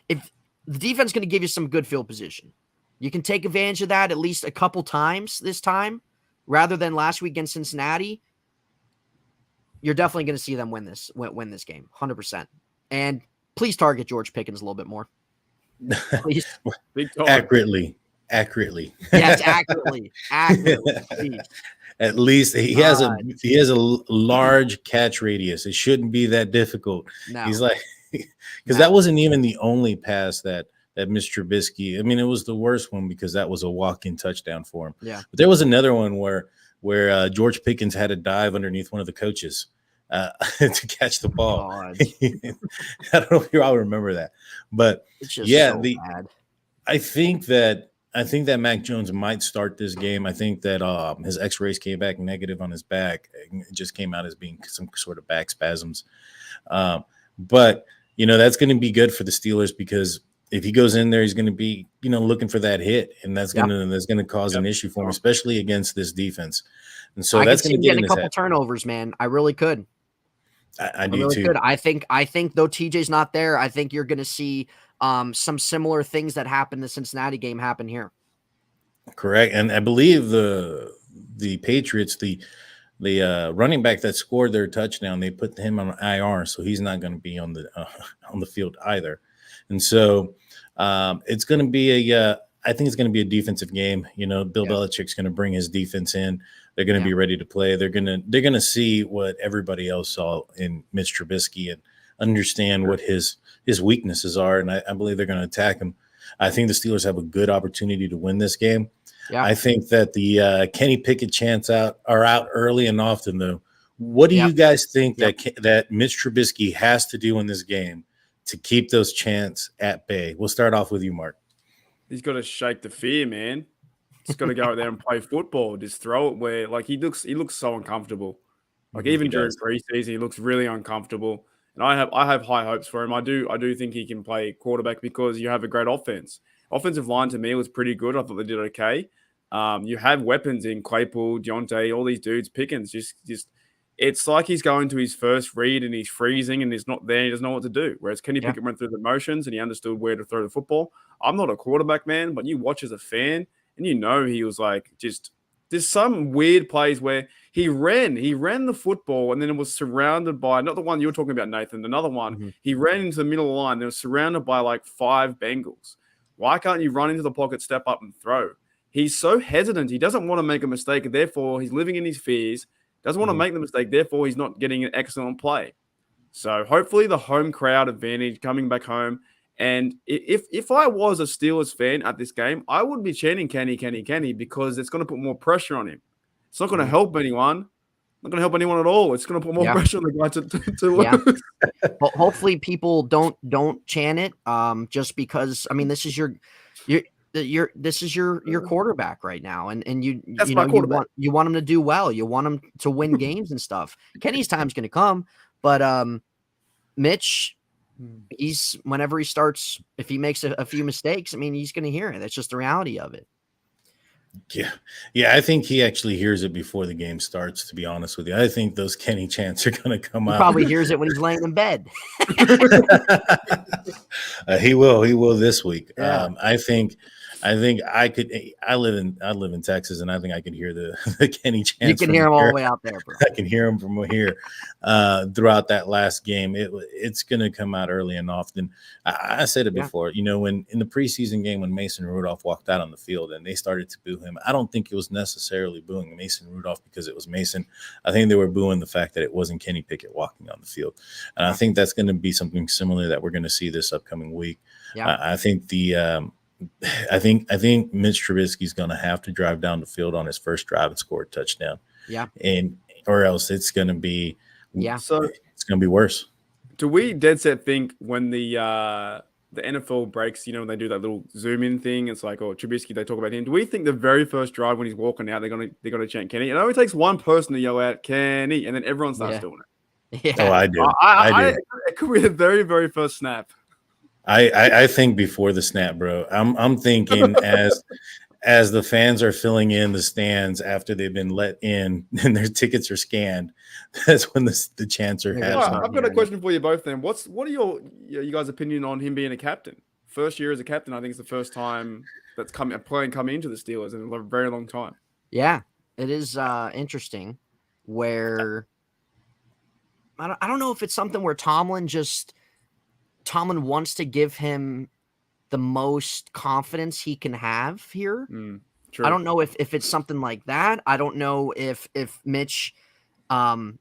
if the defense is going to give you some good field position, you can take advantage of that at least a couple times this time, rather than last week against Cincinnati. You're definitely going to see them win this game, 100%. And please target George Pickens a little bit more. Please. Accurately. Yes, accurately. Please. At least he has a large catch radius. It shouldn't be that difficult. No. He's like, because that wasn't even the only pass that that Mitch Trubisky. I mean, it was the worst one because that was a walk-in touchdown for him. Yeah. But there was another one where George Pickens had to dive underneath one of the coaches to catch the ball. I don't know if you all remember that, but it's just so bad. I think that Mac Jones might start this game. I think that his X-rays came back negative on his back. It just came out as being some sort of back spasms. But that's going to be good for the Steelers because if he goes in there, he's going to be, looking for that hit, and that's going to cause an issue for him, especially against this defense. And so that's going to get a couple turnovers, man. I really could. I do too. Could. I think though TJ's not there, I think you're going to see some similar things that happened in the Cincinnati game happen here. Correct, and I believe the Patriots, the running back that scored their touchdown, they put him on IR, so he's not going to be on the field either. And so it's going to be I think it's going to be a defensive game. Bill Belichick's going to bring his defense in. They're going to be ready to play. They're going to see what everybody else saw in Mitch Trubisky and understand what his weaknesses are. And I believe they're going to attack him. I think the Steelers have a good opportunity to win this game. Yeah. I think that the Kenny Pickett chants are out early and often, though. What do you guys think that Mitch Trubisky has to do in this game to keep those chants at bay? We'll start off with you, Mark. He's got to shake the fear, man. He's got to go out there and play football. Just throw it where, like, he looks so uncomfortable. Like, even during preseason, he looks really uncomfortable. And I have high hopes for him. I do think he can play quarterback because you have a great offense. Offensive line to me was pretty good. I thought they did okay. You have weapons in Claypool, Deontay, all these dudes. Pickens just it's like he's going to his first read and he's freezing and he's not there. He doesn't know what to do. Whereas Kenny Pickett went through the motions and he understood where to throw the football. I'm not a quarterback man, but you watch as a fan and he was like there's some weird plays where he ran the football and then it was surrounded by not the one you were talking about, Nathan, another one. Mm-hmm. He ran into the middle of the line. And it was surrounded by like 5 Bengals. Why can't you run into the pocket, step up and throw? He's so hesitant. He doesn't want to make a mistake. Therefore, he's living in his fears. Doesn't want to make the mistake. Therefore, he's not getting an excellent play. So hopefully the home crowd advantage coming back home. And if I was a Steelers fan at this game, I would be chanting Kenny, Kenny, Kenny because it's going to put more pressure on him. It's not going to help anyone. Not going to help anyone at all. It's going to put more pressure on the guy to lose. Well, hopefully people don't chant it. Just because this is your quarterback right now, and you want him to do well. You want him to win games and stuff. Kenny's time's going to come, but Mitch. Whenever he starts, if he makes a few mistakes, he's going to hear it. That's just the reality of it. Yeah. I think he actually hears it before the game starts. To be honest with you, I think those Kenny chants are going to come out. Probably hears it when he's laying in bed. He will this week. Yeah. I think I could. I live in Texas, and I think I can hear the Kenny chants. You can hear him all the way out there, bro. I can hear him from here throughout that last game. It's going to come out early and often. I said it before. When in the preseason game when Mason Rudolph walked out on the field and they started to boo him, I don't think it was necessarily booing Mason Rudolph because it was Mason. I think they were booing the fact that it wasn't Kenny Pickett walking on the field, and I think that's going to be something similar that we're going to see this upcoming week. Yeah. I think I think Mitch Trubisky is going to have to drive down the field on his first drive and score a touchdown. Yeah. Or else it's going to be So it's going to be worse. Do we dead set think when the NFL breaks, when they do that little zoom in thing, it's like, Trubisky, they talk about him. Do we think the very first drive when he's walking out, they're gonna chant Kenny? It only takes one person to yell out Kenny, and then everyone starts doing it. Yeah. Oh, I do. I do. It could be the very, very first snap. I think before the snap, bro. I'm thinking as the fans are filling in the stands after they've been let in and their tickets are scanned. That's when the chants are happening. I've got a question for you both. Then, what are you guys' opinion on him being a captain? First year as a captain, I think it's the first time that's coming into the Steelers in a very long time. Yeah, it is interesting. Where I don't know if it's something where Tomlin wants to give him the most confidence he can have here. I don't know if it's something like that. I don't know if Mitch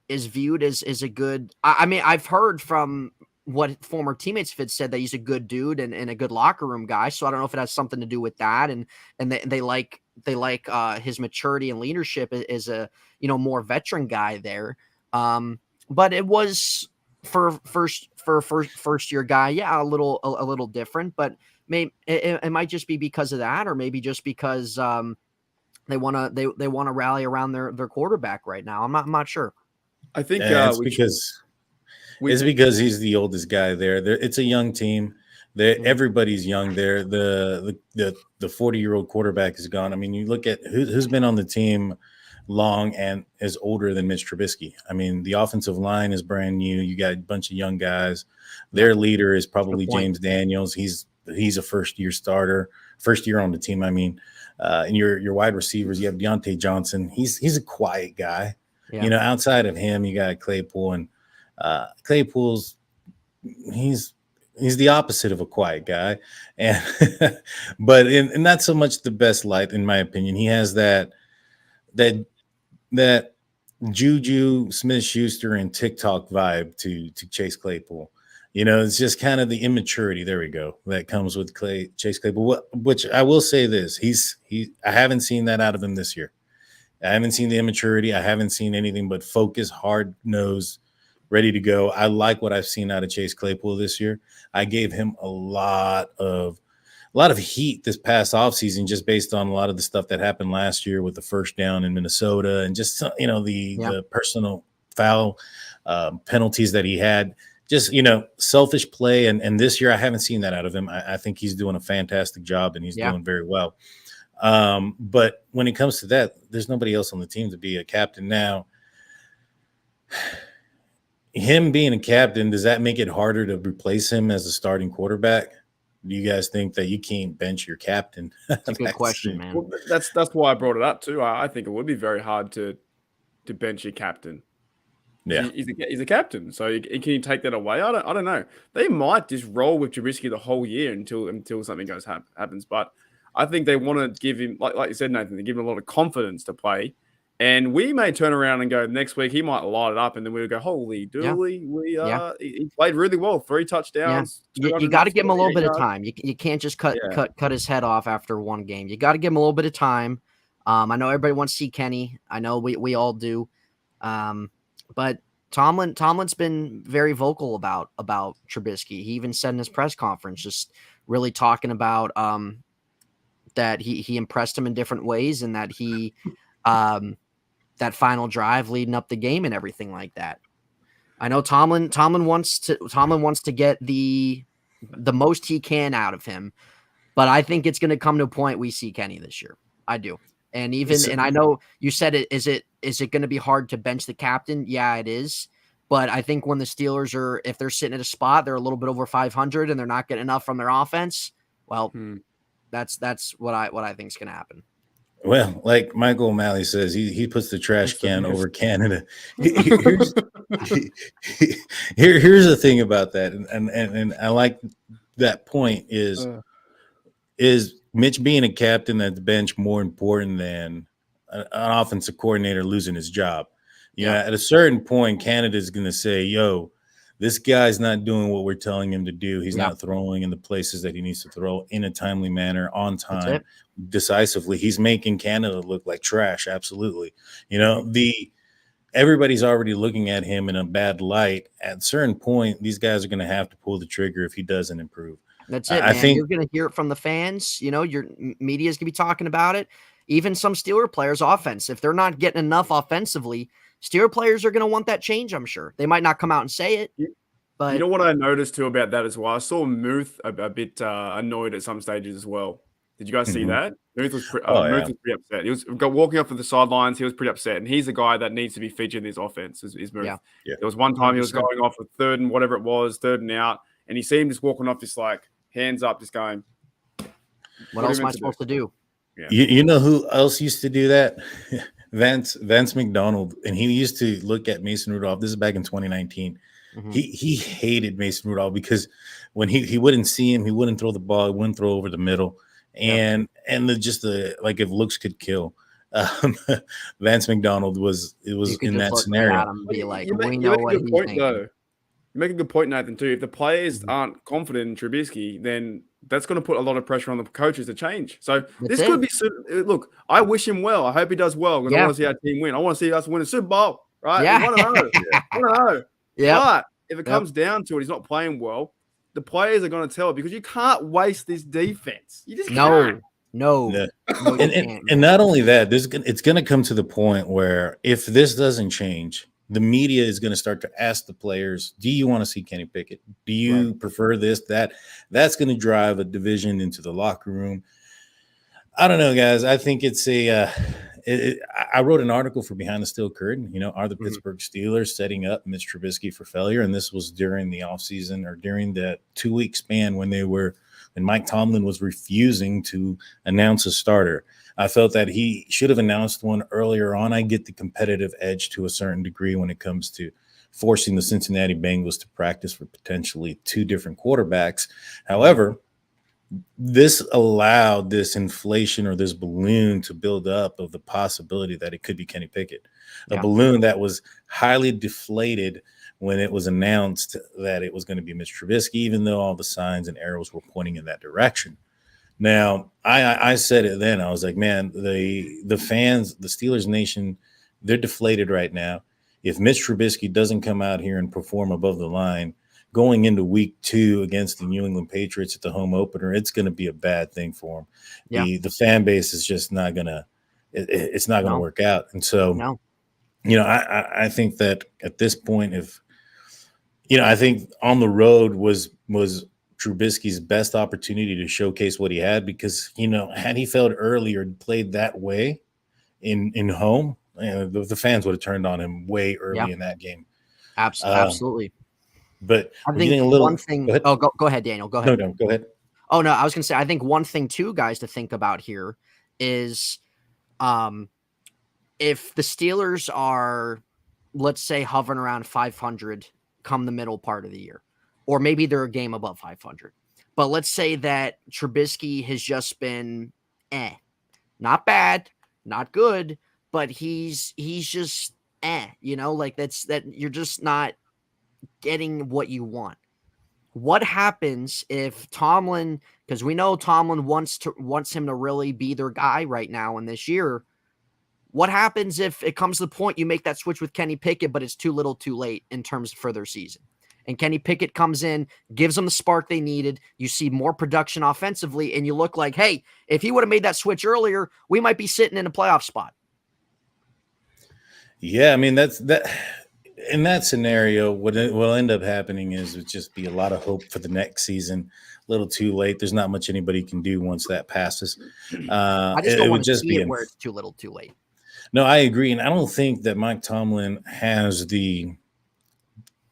is viewed as a good. I've heard from what former teammates of his said, that he's a good dude and a good locker room guy. So I don't know if it has something to do with that. And they like his maturity and leadership as a, more veteran guy there. But it was for first year guy. Yeah. A little different, but maybe it might just be because of that, or maybe just because, they want to rally around their quarterback right now. I'm not sure. I think it's because he's the oldest guy there. It's a young team. Everybody's young there. The 40-year-old quarterback is gone. I mean, you look at who's been on the team long and is older than Mitch Trubisky. I mean, the offensive line is brand new. You got a bunch of young guys. Their leader is probably James Daniels. He's a first-year starter, first year on the team. I mean, and your wide receivers, you have Deontay Johnson. He's a quiet guy. Yeah. Outside of him, you got Claypool, and Claypool's he's the opposite of a quiet guy, and but in not so much the best light, in my opinion. He has that Juju Smith-Schuster and TikTok vibe to Chase Claypool. It's just kind of the immaturity. There we go. That comes with Chase Claypool. Which I will say this: I haven't seen that out of him this year. I haven't seen the immaturity. I haven't seen anything but focus, hard nose, ready to go. I like what I've seen out of Chase Claypool this year. I gave him a lot of heat this past offseason just based on a lot of the stuff that happened last year with the first down in Minnesota and just the personal foul penalties that he had. Just, selfish play. And this year I haven't seen that out of him. I think he's doing a fantastic job and he's doing very well. But when it comes to that, there's nobody else on the team to be a captain. Now, him being a captain, does that make it harder to replace him as a starting quarterback? Do you guys think that you can't bench your captain? That's a good question, man. Well, that's why I brought it up too. I think it would be very hard to bench your captain. Yeah, he's a captain. So can you take that away? I don't know. They might just roll with Trubisky the whole year until something happens. But I think they want to give him, like you said, Nathan, they give him a lot of confidence to play. And we may turn around and go next week, he might light it up, and then we'll go, holy dooly, he played really well, 3 touchdowns. Yeah. You got to give him a little bit of time. You can't just cut his head off after one game. You got to give him a little bit of time. I know everybody wants to see Kenny. I know we all do. But Tomlin's been very vocal about Trubisky. He even said in his press conference, just really talking about that he impressed him in different ways, and that he that final drive leading up the game and everything like that. I know Tomlin wants to get the most he can out of him, but I think it's going to come to a point we see Kenny this year. I do. And I know you said it. Is it going to be hard to bench the captain? Yeah, it is. But I think when the Steelers if they're sitting at a spot, they're a little bit over 500 and they're not getting enough from their offense. Well, that's what I think is going to happen. Well, like Michael O'Malley says, he puts the trash can over Canada. Here's the thing about that, and I like that point is Mitch being a captain at the bench more important than an offensive coordinator losing his job? At a certain point, Canada is going to say, yo, this guy's not doing what we're telling him to do. He's not throwing in the places that he needs to throw in a timely manner, on time, decisively. He's making Canada look like trash. Absolutely. Everybody's already looking at him in a bad light. At a certain point, these guys are going to have to pull the trigger if he doesn't improve. That's it, man. I think you're going to hear it from the fans. Your media's going to be talking about it. Even some Steeler players' offense, if they're not getting enough offensively, Steeler players are going to want that change, I'm sure. They might not come out and say it. But you know what I noticed, too, about that as well? I saw Muth a bit annoyed at some stages as well. Did you guys see that? Muth was pretty upset. He was walking off of the sidelines. He was pretty upset. And he's the guy that needs to be featured in this offense, is Muth. Yeah. There was one time he was going off with third and out. And he seemed just walking off just like hands up, just going, what else am I supposed to do? Yeah. You know who else used to do that? Vance McDonald, and he used to look at Mason Rudolph. This is back in 2019. He hated Mason Rudolph because when he wouldn't see him, he wouldn't throw the ball, he wouldn't throw over the middle, and if looks could kill. Vance McDonald was in that scenario. Be like, we know what he's thinking. You make a good point, Nathan, too. If the players aren't confident in Trubisky, then that's going to put a lot of pressure on the coaches to change. So this could be – look, I wish him well. I hope he does well because I want to see our team win. I want to see us win a Super Bowl, right? Yeah. We want to know. I want to know. Yeah. But if it comes down to it, he's not playing well, the players are going to tell it because you can't waste this defense. You just can't. No. And not only that, it's going to come to the point where if this doesn't change, the media is going to start to ask the players, do you want to see Kenny Pickett? Do you prefer this, that? That's going to drive a division into the locker room. I don't know, guys. I think it's I wrote an article for Behind the Steel Curtain. Are the Pittsburgh Steelers setting up Mitch Trubisky for failure? And this was during the offseason or during the 2-week span when Mike Tomlin was refusing to announce a starter. I felt that he should have announced one earlier on. I get the competitive edge to a certain degree when it comes to forcing the Cincinnati Bengals to practice for potentially 2 different quarterbacks. However, this allowed this inflation or this balloon to build up of the possibility that it could be Kenny Pickett, a balloon that was highly deflated when it was announced that it was going to be Mitch Trubisky, even though all the signs and arrows were pointing in that direction. Now, I said it then. I was like, man, the fans, the Steelers Nation, they're deflated right now. If Mitch Trubisky doesn't come out here and perform above the line, going into week 2 against the New England Patriots at the home opener, it's going to be a bad thing for him. Yeah. The fan base is just not going to – it's not going to work out. And so, I think that at this point, I think on the road was Trubisky's best opportunity to showcase what he had because, had he failed early or played that way in home, the fans would have turned on him way early in that game. Absolutely. But I think one thing. Go ahead, Daniel. Go ahead. No, go ahead. Oh no, I was going to say. I think one thing too, guys, to think about here is, if the Steelers are, let's say, hovering around 500 come the middle part of the year, or maybe they're a game above 500, but let's say that Trubisky has just been, not bad, not good, but he's just, that you're just not getting what you want. What happens if Tomlin, because we know Tomlin wants him to really be their guy right now in this year. What happens if it comes to the point you make that switch with Kenny Pickett, but it's too little too late in terms for their season? And Kenny Pickett comes in, gives them the spark they needed. You see more production offensively, and you look like, hey, if he would have made that switch earlier, we might be sitting in a playoff spot. Yeah, I mean, that's that. In that scenario, what will end up happening is it just be a lot of hope for the next season. A little too late. There's not much anybody can do once that passes. I just don't want to see it where it's too little too late. No, I agree, and I don't think that Mike Tomlin has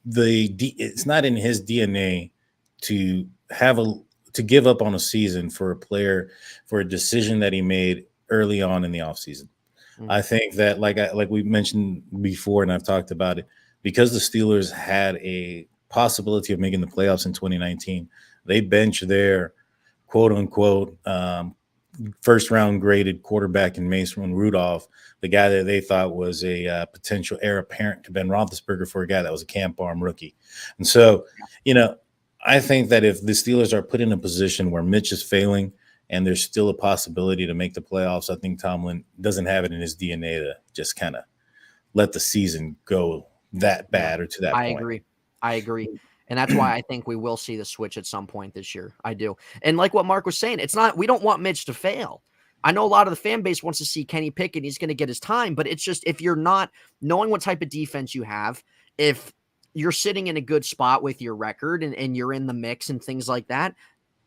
it's not in his DNA to give up on a season for a player for a decision that he made early on in the offseason. Mm-hmm. I think that like we mentioned before, and I've talked about it, because the Steelers had a possibility of making the playoffs in 2019, they benched their quote unquote first round graded quarterback in Mason Rudolph, the guy that they thought was a potential heir apparent to Ben Roethlisberger, for a guy that was a camp arm rookie. And so, I think that if the Steelers are put in a position where Mitch is failing and there's still a possibility to make the playoffs, I think Tomlin doesn't have it in his DNA to just kind of let the season go that bad or to that point. I agree. And that's why I think we will see the switch at some point this year. I do. And like what Mark was saying, we don't want Mitch to fail. I know a lot of the fan base wants to see Kenny Pickett. He's going to get his time, but it's just, if you're not knowing what type of defense you have, if you're sitting in a good spot with your record and you're in the mix and things like that,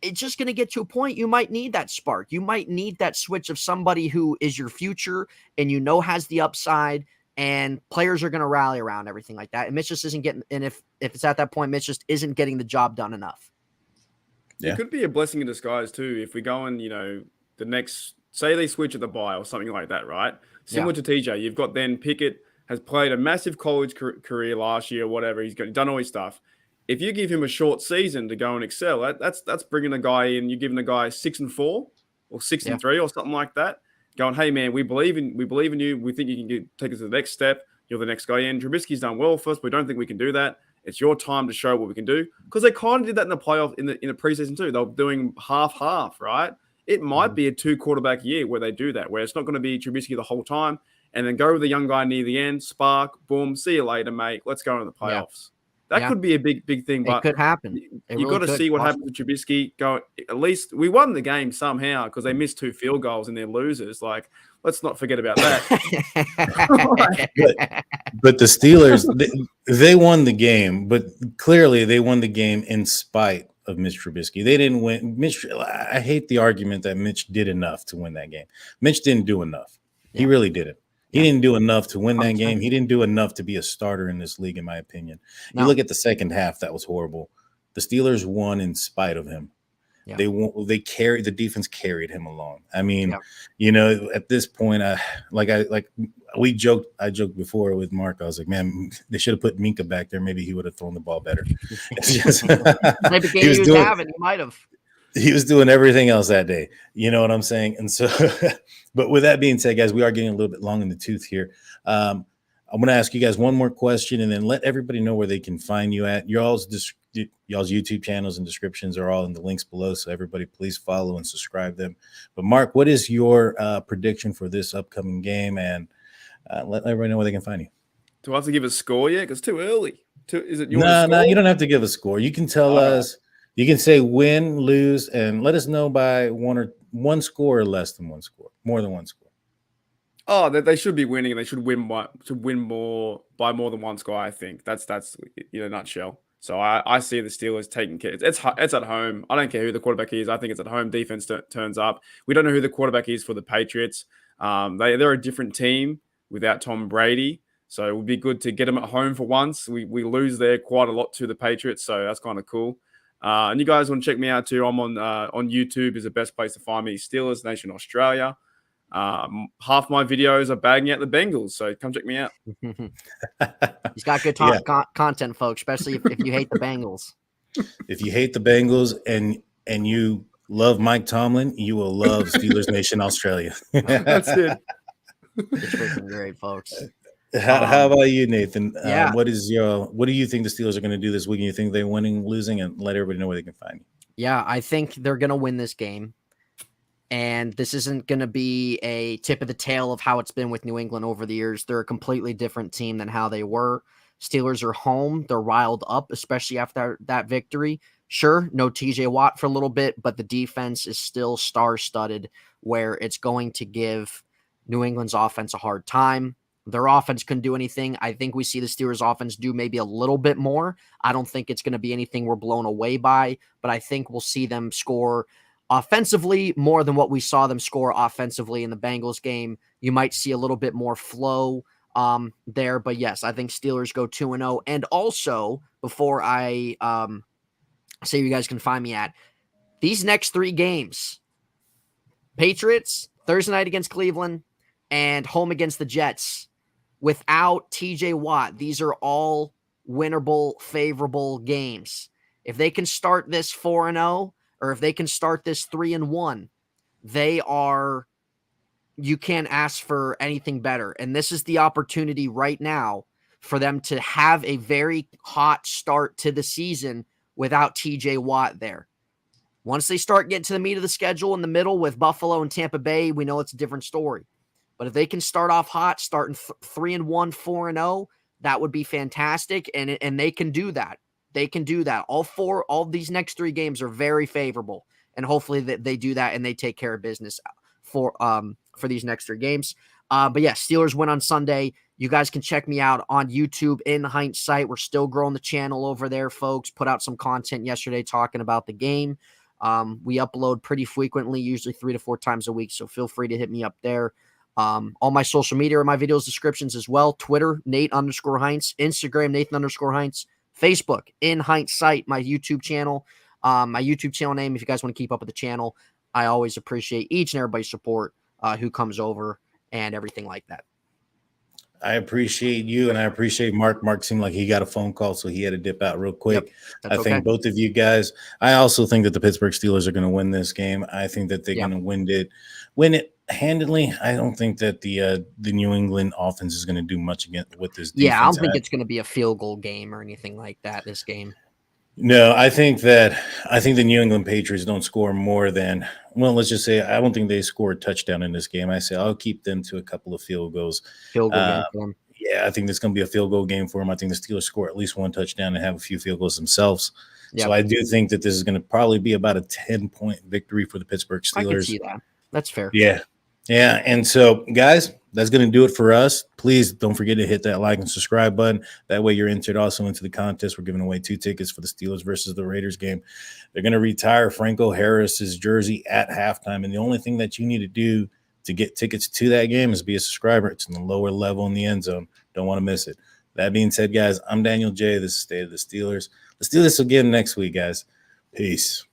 it's just going to get to a point you might need that spark. You might need that switch of somebody who is your future and has the upside, and players are going to rally around everything like that. And Mitch just isn't getting, and if it's at that point, Mitch just isn't getting the job done enough. Yeah. It could be a blessing in disguise too. If we go and, the next, say they switch at the bye or something like that, right? Similar to TJ, you've got then Pickett has played a massive college career last year, whatever. He's done all his stuff. If you give him a short season to go and excel, that's bringing a guy in. You're giving a guy 6-4 or 6-3 or something like that. Going, hey man, we believe in you. We think you can take us to the next step. You're the next guy in. Trubisky's done well for us, but we don't think we can do that. It's your time to show what we can do, because they kind of did that in the playoff in the preseason too. They were doing half, right? It might be a 2-quarterback year where they do that, where it's not going to be Trubisky the whole time, and then go with the young guy near the end, spark, boom, see you later, mate. Let's go into the playoffs. That could be a big thing, but it could happen. You got to see what happens with Trubisky. At least we won the game somehow because they missed 2 field goals and they're losers. Like, let's not forget about that. but the Steelers, they won the game, but clearly they won the game in spite of Mitch Trubisky. They didn't win. I hate the argument that Mitch did enough to win that game. Mitch didn't do enough. Yeah. He really didn't. He didn't do enough to win that game. He didn't do enough to be a starter in this league, in my opinion. No. You look at the second half, that was horrible. The Steelers won in spite of him. Yeah. They carried, the defense carried him along. I mean, at this point, I joked before with Mark. I was like, man, they should have put Minka back there. Maybe he would have thrown the ball better. It's just, maybe he might have. He was doing everything else that day. You know what I'm saying? And so, but with that being said, guys, we are getting a little bit long in the tooth here. I'm going to ask you guys one more question and then let everybody know where they can find you at. Y'all's YouTube channels and descriptions are all in the links below. So everybody please follow and subscribe them. But Mark, what is your prediction for this upcoming game? And let everybody know where they can find you. Do I have to give a score yet? Because it's too early. Is it? No, you don't have to give a score. You can tell us. You can say win, lose, and let us know by one score or less than one score, more than one score. Oh, they should be winning, and they should win more by more than one score. I think that's in a nutshell. So I see the Steelers taking care. It's at home. I don't care who the quarterback is. I think it's at home. Defense turns up. We don't know who the quarterback is for the Patriots. They're a different team without Tom Brady. So it would be good to get them at home for once. We lose there quite a lot to the Patriots, so that's kind of cool. And you guys want to check me out too. I'm on YouTube is the best place to find me. Steelers Nation Australia. Half my videos are bagging out the Bengals, so come check me out. He's got good content, folks, especially if you hate the Bengals. If you hate the Bengals and you love Mike Tomlin, you will love Steelers Nation Australia. That's it. It's freaking great, folks. How about you, Nathan? Yeah. What do you think the Steelers are going to do this week? You think they're winning, losing, and let everybody know where they can find you? Yeah, I think they're going to win this game. And this isn't going to be a tip of the tail of how it's been with New England over the years. They're a completely different team than how they were. Steelers are home. They're riled up, especially after that victory. Sure, no TJ Watt for a little bit, but the defense is still star-studded where it's going to give New England's offense a hard time. Their offense couldn't do anything. I think we see the Steelers offense do maybe a little bit more. I don't think it's going to be anything we're blown away by, but I think we'll see them score offensively more than what we saw them score offensively in the Bengals game. You might see a little bit more flow there, but yes, I think Steelers go 2-0. And also, before I say you guys can find me at, these next 3 games, Patriots, Thursday night against Cleveland, and home against the Jets, without TJ Watt, these are all winnable, favorable games. If they can start this 4-0, or if they can start this 3-1, you can't ask for anything better. And this is the opportunity right now for them to have a very hot start to the season without TJ Watt there. Once they start getting to the meat of the schedule in the middle with Buffalo and Tampa Bay, we know it's a different story. But if they can start off hot, starting 3-1, 4-0, that would be fantastic. And they can do that. They can do that. All these next 3 games are very favorable. And hopefully they do that and they take care of business for these next 3 games. But yeah, Steelers win on Sunday. You guys can check me out on YouTube in hindsight. We're still growing the channel over there, folks. Put out some content yesterday talking about the game. We upload pretty frequently, usually 3 to 4 times a week. So feel free to hit me up there. All my social media are in my videos descriptions as well. Twitter, Nate_Heintz. Instagram, Nathan_Heintz. Facebook, in hindsight, my YouTube channel. My YouTube channel name, if you guys want to keep up with the channel. I always appreciate each and everybody's support who comes over and everything like that. I appreciate you, and I appreciate Mark. Mark seemed like he got a phone call, so he had to dip out real quick. That's I okay. think both of you guys. I also think that the Pittsburgh Steelers are going to win this game. I think that they're going to win it handily. I don't think that the New England offense is going to do much with this defense. Yeah, I don't think it's going to be a field goal game or anything like that. This game. No, I think the New England Patriots don't score more than, well, let's just say I don't think they score a touchdown in this game. I say I'll keep them to a couple of field goals. Field goal game for them. Yeah, I think it's going to be a field goal game for them. I think the Steelers score at least one touchdown and have a few field goals themselves. Yep. So I do think that this is going to probably be about a 10-point victory for the Pittsburgh Steelers. I can see that. That's fair. Yeah. Yeah. And so, guys, that's going to do it for us. Please don't forget to hit that like and subscribe button. That way you're entered also into the contest. We're giving away 2 tickets for the Steelers versus the Raiders game. They're going to retire Franco Harris's jersey at halftime. And the only thing that you need to do to get tickets to that game is be a subscriber. It's in the lower level in the end zone. Don't want to miss it. That being said, guys, I'm Daniel J. This is State of the Steelers. Let's do this again next week, guys. Peace.